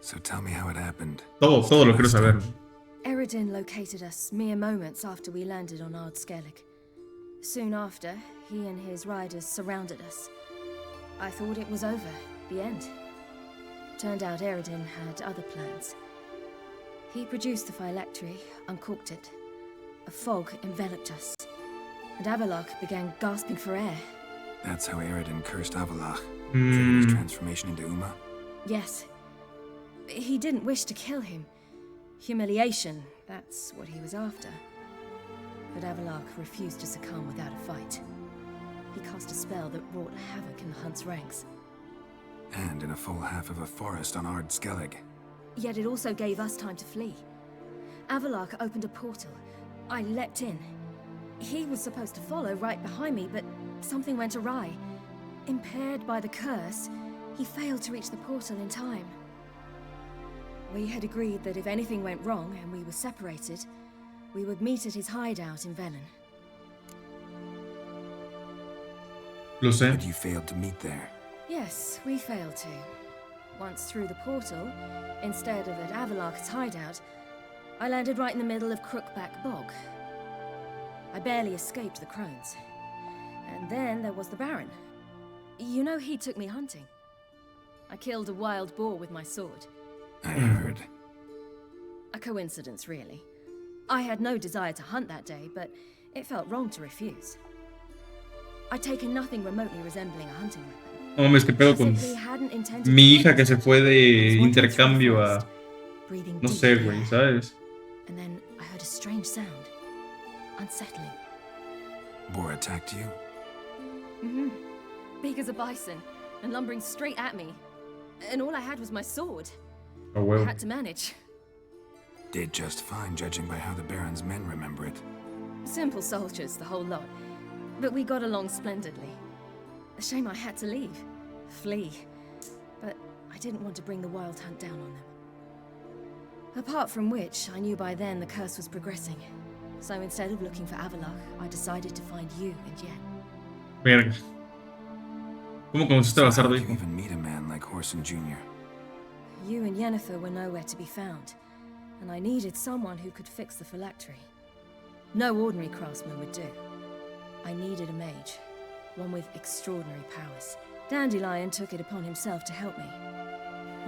So tell me how it happened. Todo lo quiero saber. Eredin located us mere moments after we landed on Ard Skellig. Soon after, he and his riders surrounded us. I thought it was over, the end. Turned out Eredin had other plans. He produced the phylactery, uncorked it. A fog enveloped us, and Avallac'h began gasping for air. That's how Eredin cursed Avallac'h, triggered his transformation into Uma? Yes. He didn't wish to kill him. Humiliation, that's what he was after. But Avallac'h refused to succumb without a fight. He cast a spell that wrought havoc in the Hunt's ranks. And in a full half of a forest on Ard Skellig. Yet it also gave us time to flee. Avallac'h opened a portal. I leapt in. He was supposed to follow right behind me, but something went awry. Impaired by the curse, he failed to reach the portal in time. We had agreed that if anything went wrong and we were separated, we would meet at his hideout in Velen. Lo sé. But you failed to meet there. Yes, we failed to. Once through the portal, instead of at Avallac'h's hideout, I landed right in the middle of Crookback Bog. I barely escaped the crones. And then there was the Baron. You know, he took me hunting. I killed a wild boar with my sword. I heard. A coincidence, really. I had no desire to hunt that day, but it felt wrong to refuse. I'd taken nothing remotely resembling a hunting weapon. No mames, qué pedo con mi hija que se fue de intercambio a... No sé, güey, ¿sabes? And then I heard a strange sound. Unsettling. Boar attacked you? Mm-hmm. Big as a bison, and lumbering straight at me. And all I had was my sword. Oh, well. I had to manage. Did just fine, judging by how the Baron's men remember it. Simple soldiers, the whole lot. But we got along splendidly. A shame I had to leave. Flee. But I didn't want to bring the Wild Hunt down on them. Apart from which, I knew by then the curse was progressing. So instead of looking for Avallac'h, I decided to find you and Yen. Verga. ¿Cómo conociste a Bastardo, hijo? You even meet a man like Horson Jr. You and Yennefer were nowhere to be found, and I needed someone who could fix the phylactery. No ordinary craftsman would do. I needed a mage, one with extraordinary powers. Dandelion took it upon himself to help me.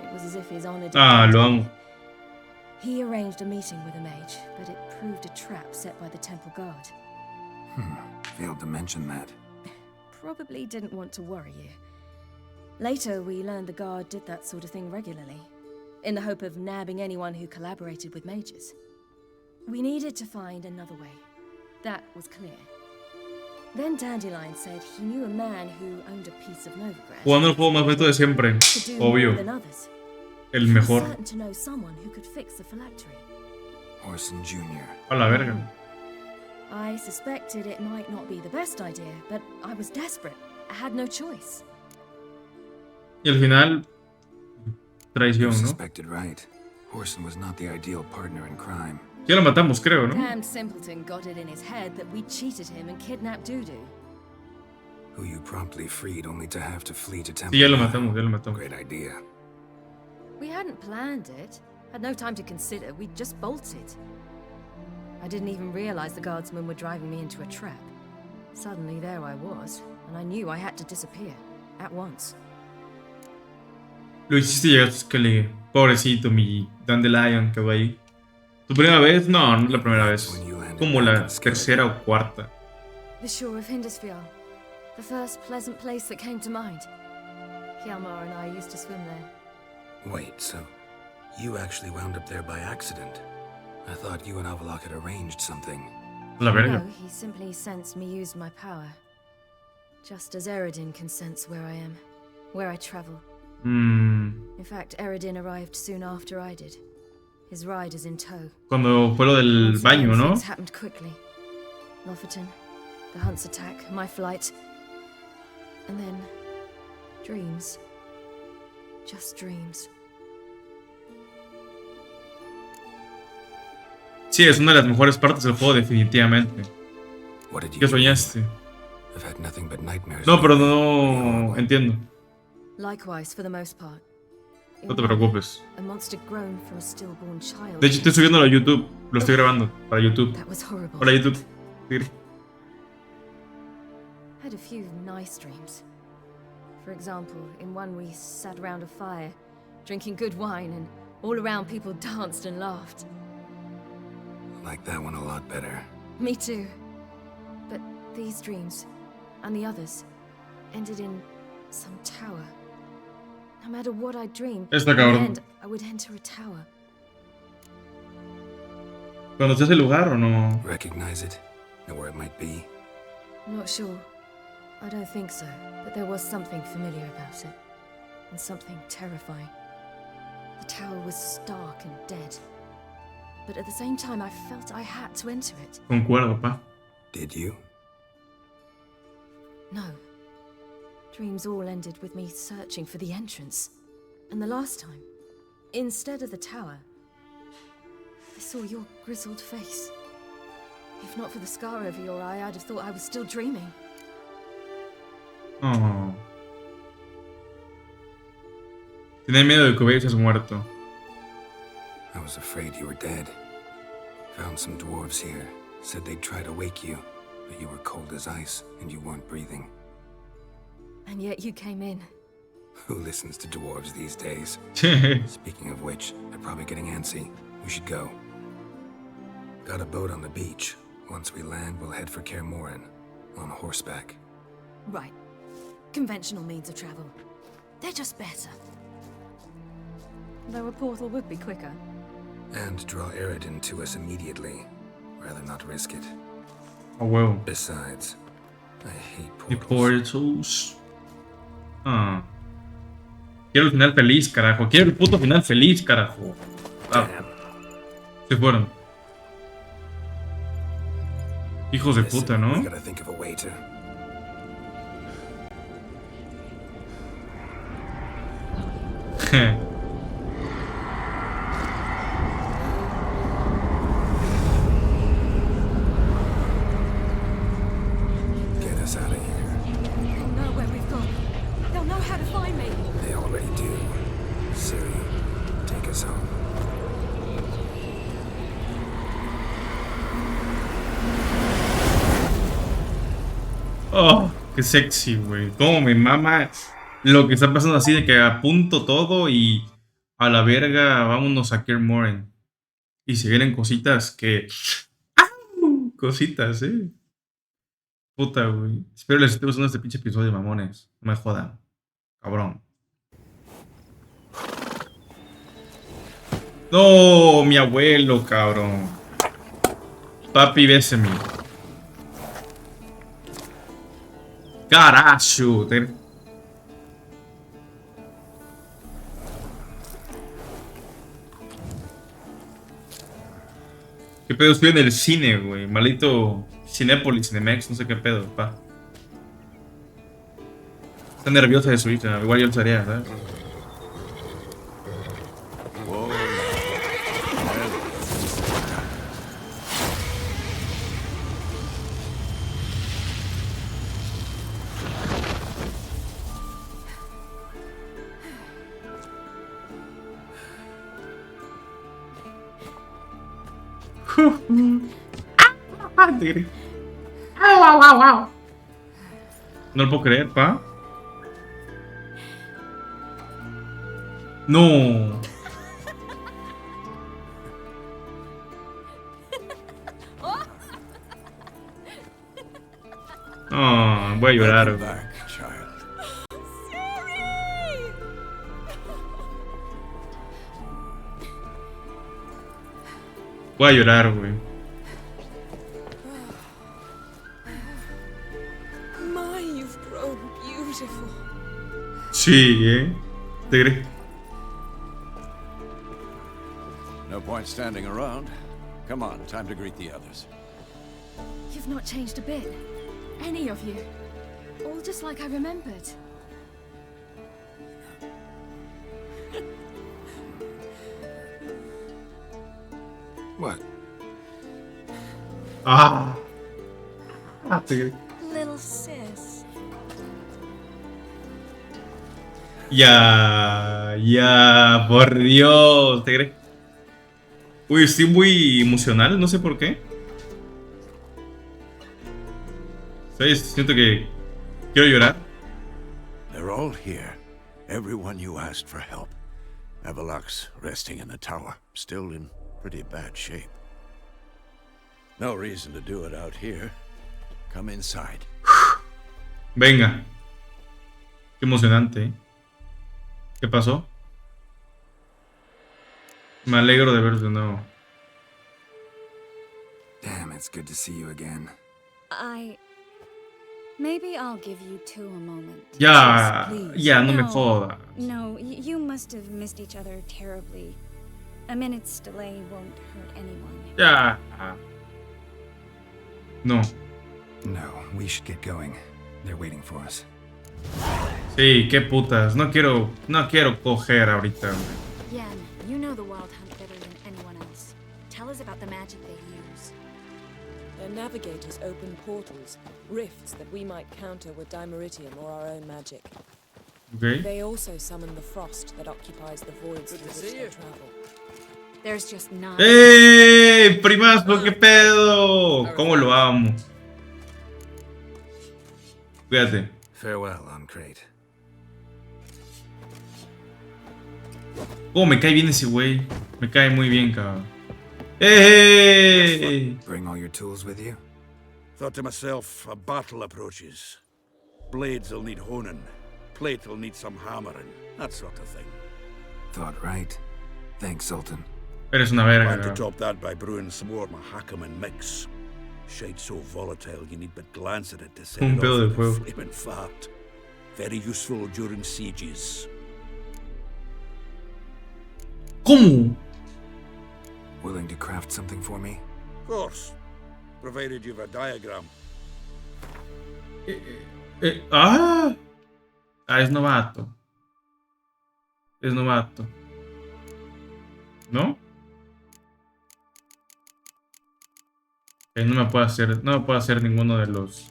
It was as if his honor lo amo. He arranged a meeting with a mage, but it proved a trap set by the temple guard. Failed to mention that. Probably didn't want to worry you. Later, we learned the guard did that sort of thing regularly, in the hope of nabbing anyone who collaborated with mages. We needed to find another way. That was clear. Then Dandelion said he knew a man who owned a piece of Novigrad. Jugando el juego más bonito de siempre. Obvio. El mejor. Certain to know someone who could fix the phylactery. Horson Jr. A la verga. I suspected it might not be the best idea, but I was desperate. I had no choice. Y al final, traición, ¿no? Suspected right. Horson was not the ideal partner in crime. Ya lo matamos, creo, ¿no? Damned simpleton got it in his head that we cheated him and kidnapped Dudu. Who you promptly freed only to have to flee to temple. Sí, ya lo matamos. Great idea. We hadn't planned it. Had no time to consider. We just bolted. I didn't even realize the guardsmen were driving me into a trap. Suddenly there I was, and I knew I had to disappear. At once. Lo hiciste llegar a Skellige. Pobrecito, mi Dandelion, quedó ahí. ¿Tu primera vez? No, no es la primera vez. Como la tercera o cuarta. The shore of Hindisfjall. The first pleasant place that came to mind. Hjalmar and I used to swim there. Wait, so you actually wound up there by accident? I thought you and Avallac'h had arranged something. La verga. No, he simply sensed me use my power. Just as Eredin can sense where I am, where I travel. In fact, Eredin arrived soon after I did. his riders in tow. Cuando fue lo del baño, ¿no? Things happened quickly. Lofferton, the hunt's attack, my flight, and then dreams. Just dreams. Sí, es una de las mejores partes del juego, definitivamente. ¿Qué soñaste? No, pero no entiendo. Likewise, for the most part. No te preocupes. A monster grown from a stillborn child. De hecho, estoy subiéndolo a YouTube. Lo estoy grabando para YouTube. That was horrible. Hola, YouTube. Had a few nice dreams. For example, in one we sat around a fire, drinking good wine, and all around people danced and laughed. I like that one a lot better. Me too. But these dreams, and the others, ended in some tower. No matter what I dreamed, in the end, I would enter a tower. ¿Conoces el lugar o no? Recognize it? Know where it might be? Not sure. I don't think so. But there was something familiar about it. And something terrifying. The tower was stark and dead. But at the same time, I felt I had to enter it. Concuerdo, pa. Did you? No. Dreams all ended with me searching for the entrance. And the last time, instead of the tower, I saw your grizzled face. If not for the scar over your eye, I'd have thought I was still dreaming. Oh. Tenía miedo de que hubieses muerto. I was afraid you were dead. Found some dwarves here. Said they'd try to wake you, but you were cold as ice and you weren't breathing. And yet you came in. Who listens to dwarves these days? Speaking of which, they're probably getting antsy. We should go. Got a boat on the beach. Once we land, we'll head for Kaer Morhen. On horseback. Right. Conventional means of travel. They're just better. Though a portal would be quicker. And draw Eredin to us immediately. Rather not risk it. Oh, well. Besides, I hate portals. Y portals. Ah. Quiero el final feliz, carajo. Quiero el puto final feliz, carajo. Ah. Se fueron. Hijos de puta, ¿no? We gotta think of a way to... Get us out of here. They'll know where we've gone. They'll know how to find me. They already do. Ciri, take us home. Oh, qué sexy, güey. Cómo me mama lo que está pasando así de que apunto todo y a la verga, vámonos a Kaer Morhen. Y se vienen cositas que... ¡Au! Cositas, Puta, güey. Espero les esté gustando este pinche episodio, mamones. No me jodan. Cabrón. No, mi abuelo, cabrón. Papi, béseme. Carajo. ¿Qué pedo? Estoy en el cine, güey. Maldito Cinépolis, Cinemex, no sé qué pedo, pa. Está nerviosa de su hija. Igual yo lo haría, ¿sabes? No lo puedo creer, pa. No. Oh, voy a llorar. Voy a llorar, güey. beautiful. Sí, ¿Te crees? No point standing around. Come on, time to greet the others. You've not changed a bit. Any of you. All just like I remembered. What? Ah. Little sis. Ya, por Dios. ¿Te crees? Uy, estoy muy emocional, no sé por qué. ¿Sabes? Siento que quiero llorar. They're all here. Everyone you asked for help. Avalok's resting in the tower, still in pretty bad shape. No reason to do it out here. Come inside. Venga. Qué emocionante, ¿eh? ¿Qué pasó? Me alegro de verte de nuevo. Damn, it's good to see you again. Maybe I'll give you two a moment. Ya, Please. ya, no me jodas. No, you must have missed each other terribly. A minute's delay won't hurt anyone. Ya. No. No, we should get going. They're waiting for us. Sí, qué putas. No quiero coger ahorita, güey. Yan, you know the Wild Hunt better than anyone else. Tell us about the magic they use. Their navigators open portals, rifts that we might counter with dimeritium or our own magic. Okay. They also summon the frost that occupies the voids through which they travel. There's just none. ¡Ey! ¡Primazo, qué pedo! ¿Cómo lo amo? Cuídate. Farewell, on Crate. Oh, me cae bien ese güey. Me cae muy bien, cabrón. ¡Ey! Bring all your tools with you? Thought to myself, a battle approaches. Blades will need honing. Plate will need some hammering. That sort of thing. Thought right. Thanks, Sultan. Eres una verga, Plan to cabrón. top that by brewing some more Mahakam and mix. Shade so volatile you need but glance at it to set Un it pedo de off with a fuego. flaming fart. Very useful during sieges. ¿Cómo? Willing to craft something for me? Of course. Provided you've a diagram. Ah, es novato. Es novato. ¿No? No me puede hacer ninguno de los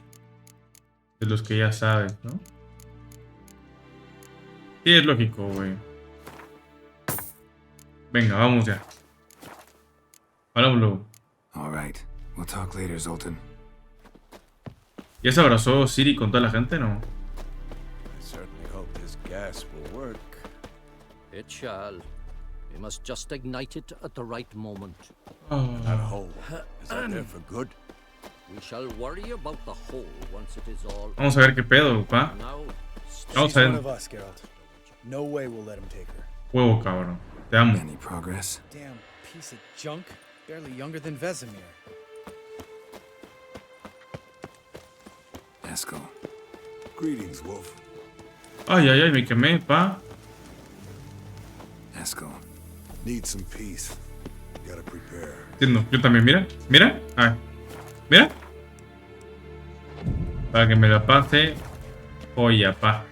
que ya sabes, ¿no? Sí, es lógico, güey. Venga, vamos ya. Hablamos. All right. We'll talk later, Sultan. ¿Ya se abrazó Ciri con toda la gente, no? I certainly hope this gas will work. It shall. We must just ignite it at the right moment. That hole, is that there for good? We shall worry about the hole once it is all. Vamos a ver qué pedo, pa. Now, Vamos She's a one ver. of us, Geralt. No way we'll let him take her. Huevo, cabrón. Te amo. Any progress? Damn piece of junk. Barely younger than Vesemir. Eskel. Greetings, Wolf. Ay, ay, ay, me quemé, pa. Eskel. Need some peace. Gotta prepare. Entiendo. Yo también, mira. Mira. Ah. Mira. Para que me la pase. Joya, pa.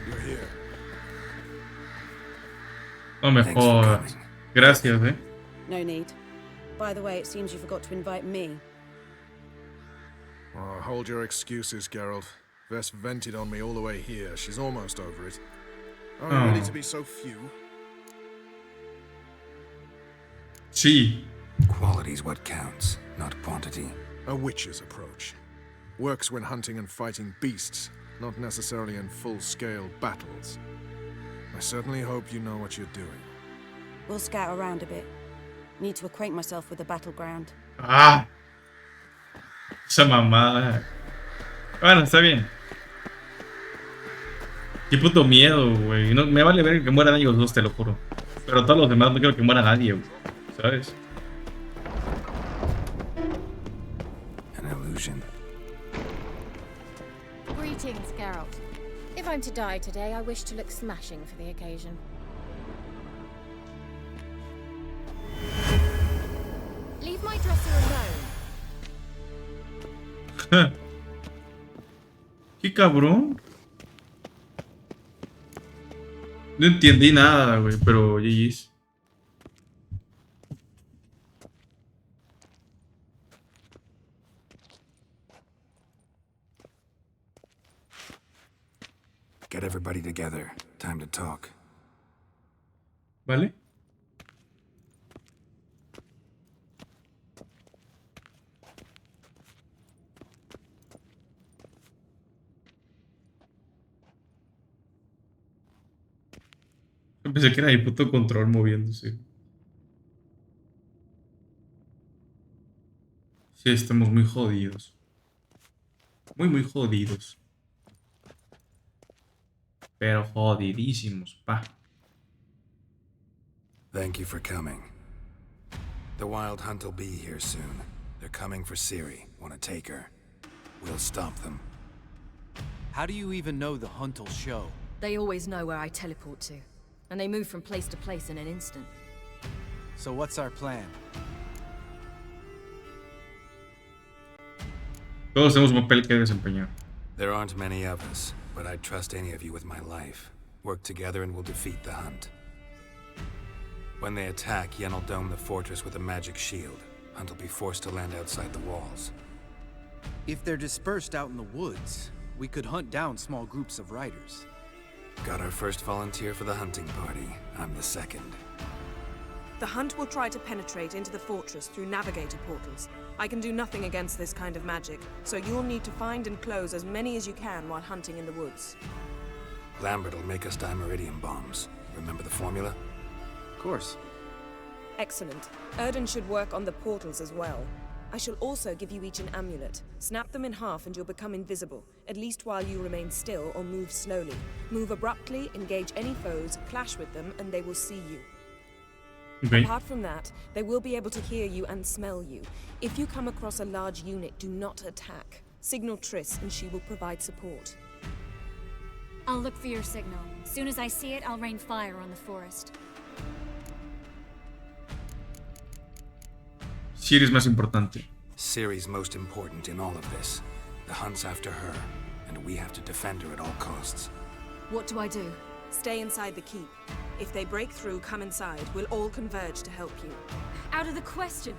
You're here. No me Thanks for jodas. Gracias, No need. By the way, it seems you forgot to invite me. Oh, hold your excuses, Geralt. Vess vented on me all the way here. She's almost over it. Are we ready to be so few? Sí. Quality's what counts, not quantity. A witch's approach. Works when hunting and fighting beasts, not necessarily in full-scale battles. I certainly hope you know what you're doing. We'll scout around a bit. Need to acquaint myself with the battleground. Ah. Esa mamada. Bueno, está bien. Qué puto miedo, güey. No, me vale ver que mueran ellos dos, te lo juro. Pero todos los demás no quiero que muera nadie, güey. ¿Sabes? An illusion. Greetings, Geralt. If I'm to die today, I wish to look smashing for the occasion. hairdresser alone. ¿Qué cabrón? No entendí nada, güey, pero GG's. Get everybody together. Time to talk. ¿Vale? Pensé que era mi puto control moviéndose. Sí, estamos muy jodidos. Muy jodidos. Pero jodidísimos, pa. Thank you for coming. The Wild Hunt will be here soon. They're coming for Ciri. Want to take her? We'll stop them. How do you even know the hunt will show? They always know where I teleport to. And they move from place to place in an instant. So what's our plan? Todos tenemos un papel que desempeñar. There aren't many of us, but I'd trust any of you with my life. Work together and we'll defeat the Hunt. When they attack, Yen will dome the fortress with a magic shield. Hunt will be forced to land outside the walls. If they're dispersed out in the woods, we could hunt down small groups of riders. Got our first volunteer for the hunting party. I'm the second. The Hunt will try to penetrate into the fortress through navigator portals. I can do nothing against this kind of magic, so you'll need to find and close as many as you can while hunting in the woods. Lambert will make us dimeridium bombs. Remember the formula? Of course. Excellent. Erden should work on the portals as well. I shall also give you each an amulet. Snap them in half and you'll become invisible, at least while you remain still or move slowly. Move abruptly, engage any foes, clash with them, and they will see you. Okay. Apart from that, they will be able to hear you and smell you. If you come across a large unit, do not attack. Signal Triss and she will provide support. I'll look for your signal. As soon as I see it, I'll rain fire on the forest. Ciri es más importante. Ciri's most important in all of this. The Hunt's after her, and we have to defend her at all costs. What do I do? Stay inside the keep. If they break through, come inside. We'll all converge to help you. Out of the question.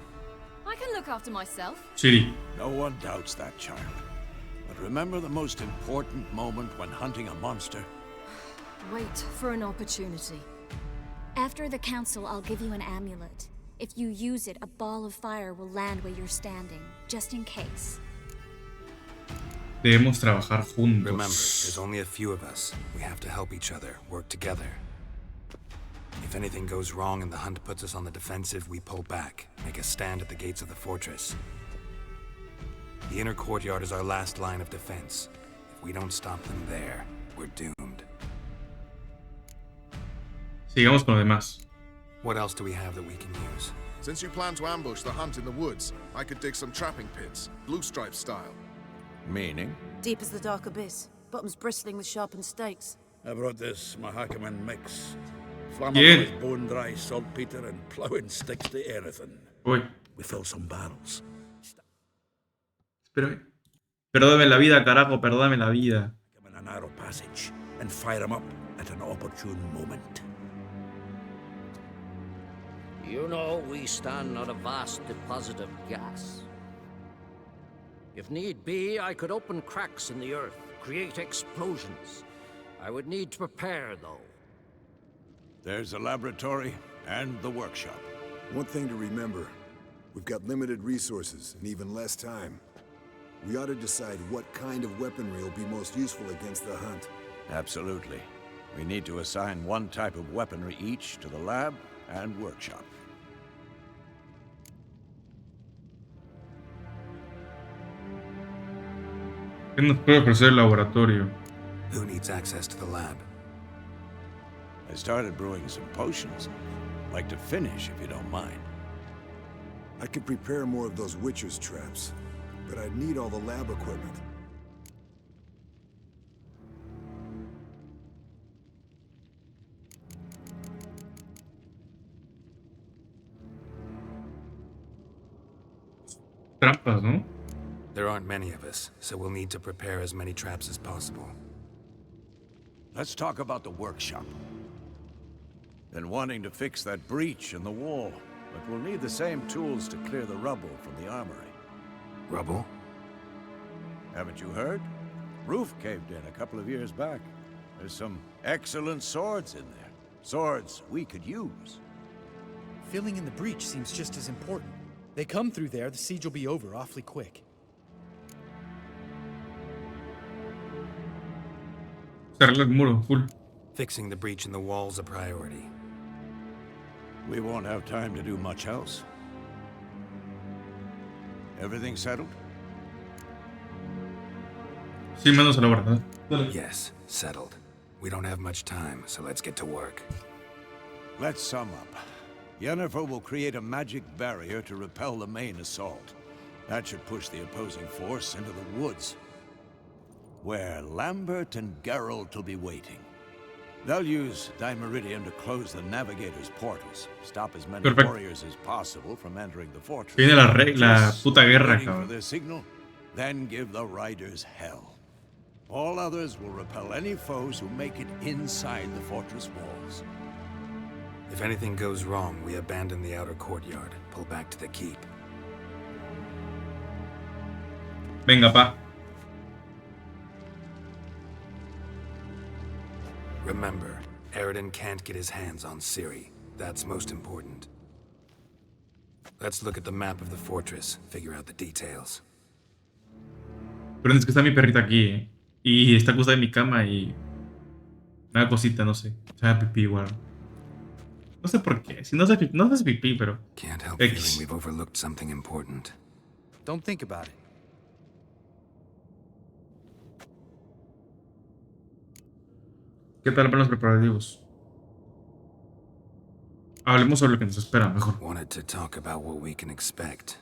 I can look after myself. Ciri. No one doubts that, child. But remember the most important moment when hunting a monster? Wait for an opportunity. After the council, I'll give you an amulet. If you use it, a ball of fire will land where you're standing, just in case. Debemos trabajar juntos. Remember, there's only a few of us. We have to help each other, work together. If anything goes wrong and the Hunt puts us on the defensive, we pull back, make a stand at the gates of the fortress. The inner courtyard is our last line of defense. If we don't stop them there, we're doomed. Sigamos con lo demás. What else do we have that we can use? Since you plan to ambush the Hunt in the woods, I could dig some trapping pits, blue stripe style. Meaning? Deep as the dark abyss, bottoms bristling with sharpened stakes. I brought this Mahakaman mix. Bien. Flammable with bone-dry saltpeter and ploughing sticks to anything. Uy. We fill some barrels. Espérame. Perdóname la vida, carajo, perdóname la vida. Come in a narrow passage and fire them up at an opportune moment. You know, we stand on a vast deposit of gas. If need be, I could open cracks in the earth, create explosions. I would need to prepare, though. There's the laboratory and the workshop. One thing to remember, we've got limited resources and even less time. We ought to decide what kind of weaponry will be most useful against the Hunt. Absolutely. We need to assign one type of weaponry each to the lab and workshop. ¿Qué nos puede ofrecer el laboratorio? Who needs access to the lab? I started brewing some potions. Like to finish, if you don't mind. I could prepare more of those Witcher's traps, but I'd need all the lab equipment. Trampas, ¿no? There aren't many of us, so we'll need to prepare as many traps as possible. Let's talk about the workshop. Been wanting to fix that breach in the wall, but we'll need the same tools to clear the rubble from the armory. Rubble? Haven't you heard? Roof caved in a couple of years back. There's some excellent swords in there. Swords we could use. Filling in the breach seems just as important. They come through there, the siege will be over awfully quick. Cerrar el muro, full. Fixing the breach in the wall's a priority. We won't have time to do much else. Everything settled? Sí, menos a la verdad. Yes, settled. We don't have much time, so let's get to work. Let's sum up. Yennefer will create a magic barrier to repel the main assault. That should push the opposing force into the woods, where Lambert and Geralt will be waiting. They'll use Dimeridium to close the navigators' portals, stop as many warriors as possible from entering the fortress. Viene la puta guerra, For their signal, then give the riders hell. All others will repel any foes who make it inside the fortress walls. If anything goes wrong, we abandon the outer courtyard, pull back to the keep. Venga, pa. Remember, Eredin can't get his hands on Ciri. That's most important. Let's look at the map of the fortress, figure out the details. Pero es que está mi perrita aquí, ¿eh? Y está acostada en mi cama y... Una cosita, no sé. Se llama pipí igual. No sé por qué. Si no sé pipí, pero... Can't help feeling we've overlooked something important. Don't think about it. ¿Qué tal van los preparativos? Hablemos sobre lo que nos espera, mejor. Wanted to talk about what we can expect.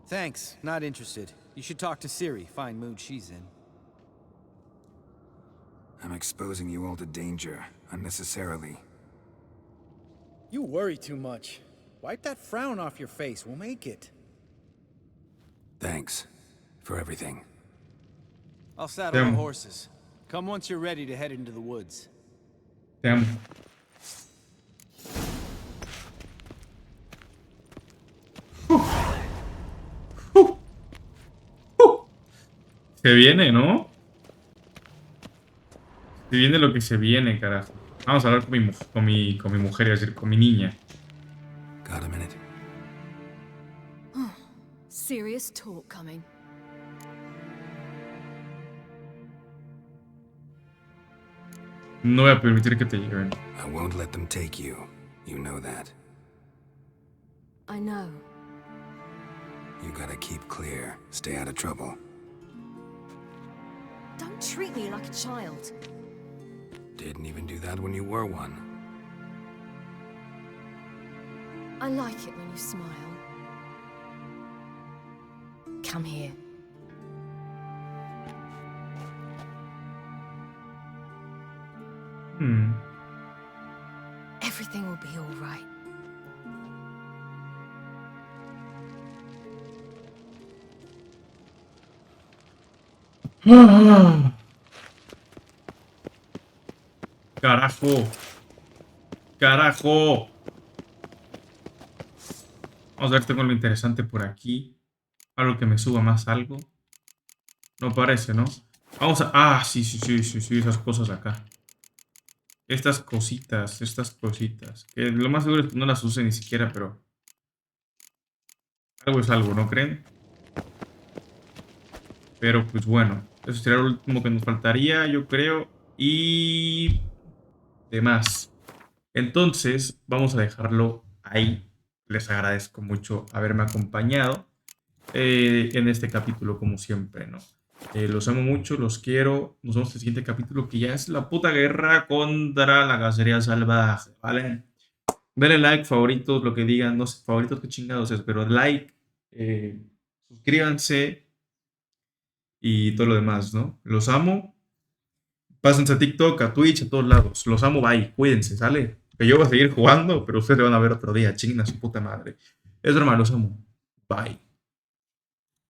Thanks, not interested. You should talk to Ciri, fine mood she's in. I'm exposing you all to danger, unnecessarily. You worry too much. Wipe that frown off your face, we'll make it. Thanks for everything. I'll saddle the horses. Come once you're ready to head into the woods. Te amo. Se viene, ¿no? Se viene lo que se viene, carajo. Vamos a hablar con mi mujer, es decir, con mi niña. Got a minute. Serious talk coming. No voy a permitir que te lleven. I won't let them take you. You know that. I know. You gotta keep clear. Stay out of trouble. Don't treat me like a child. Didn't even do that when you were one. I like it when you smile. Come here. Everything will be all right. Carajo. Carajo. Vamos a ver si tengo algo interesante por aquí. Algo que me suba más algo. No parece, ¿no? Vamos a... Ah, sí, esas cosas acá. Estas cositas. Que lo más seguro es que no las use ni siquiera, pero... Algo es algo, ¿no creen? Pero pues bueno. Eso sería lo último que nos faltaría, yo creo. Y... demás. Entonces, vamos a dejarlo ahí. Les agradezco mucho haberme acompañado en este capítulo, como siempre, ¿no? Los amo mucho, los quiero. Nos vemos en el siguiente capítulo, que ya es la puta guerra contra la cacería salvaje, ¿vale? Denle like, favoritos, lo que digan. No sé, favoritos, qué chingados es, pero like, suscríbanse y todo lo demás, ¿no? Los amo. Pásense a TikTok, a Twitch, a todos lados. Los amo, bye. Cuídense, ¿sale? Que yo voy a seguir jugando, pero ustedes lo van a ver otro día. Chinguen a su puta madre. Es normal, los amo. Bye.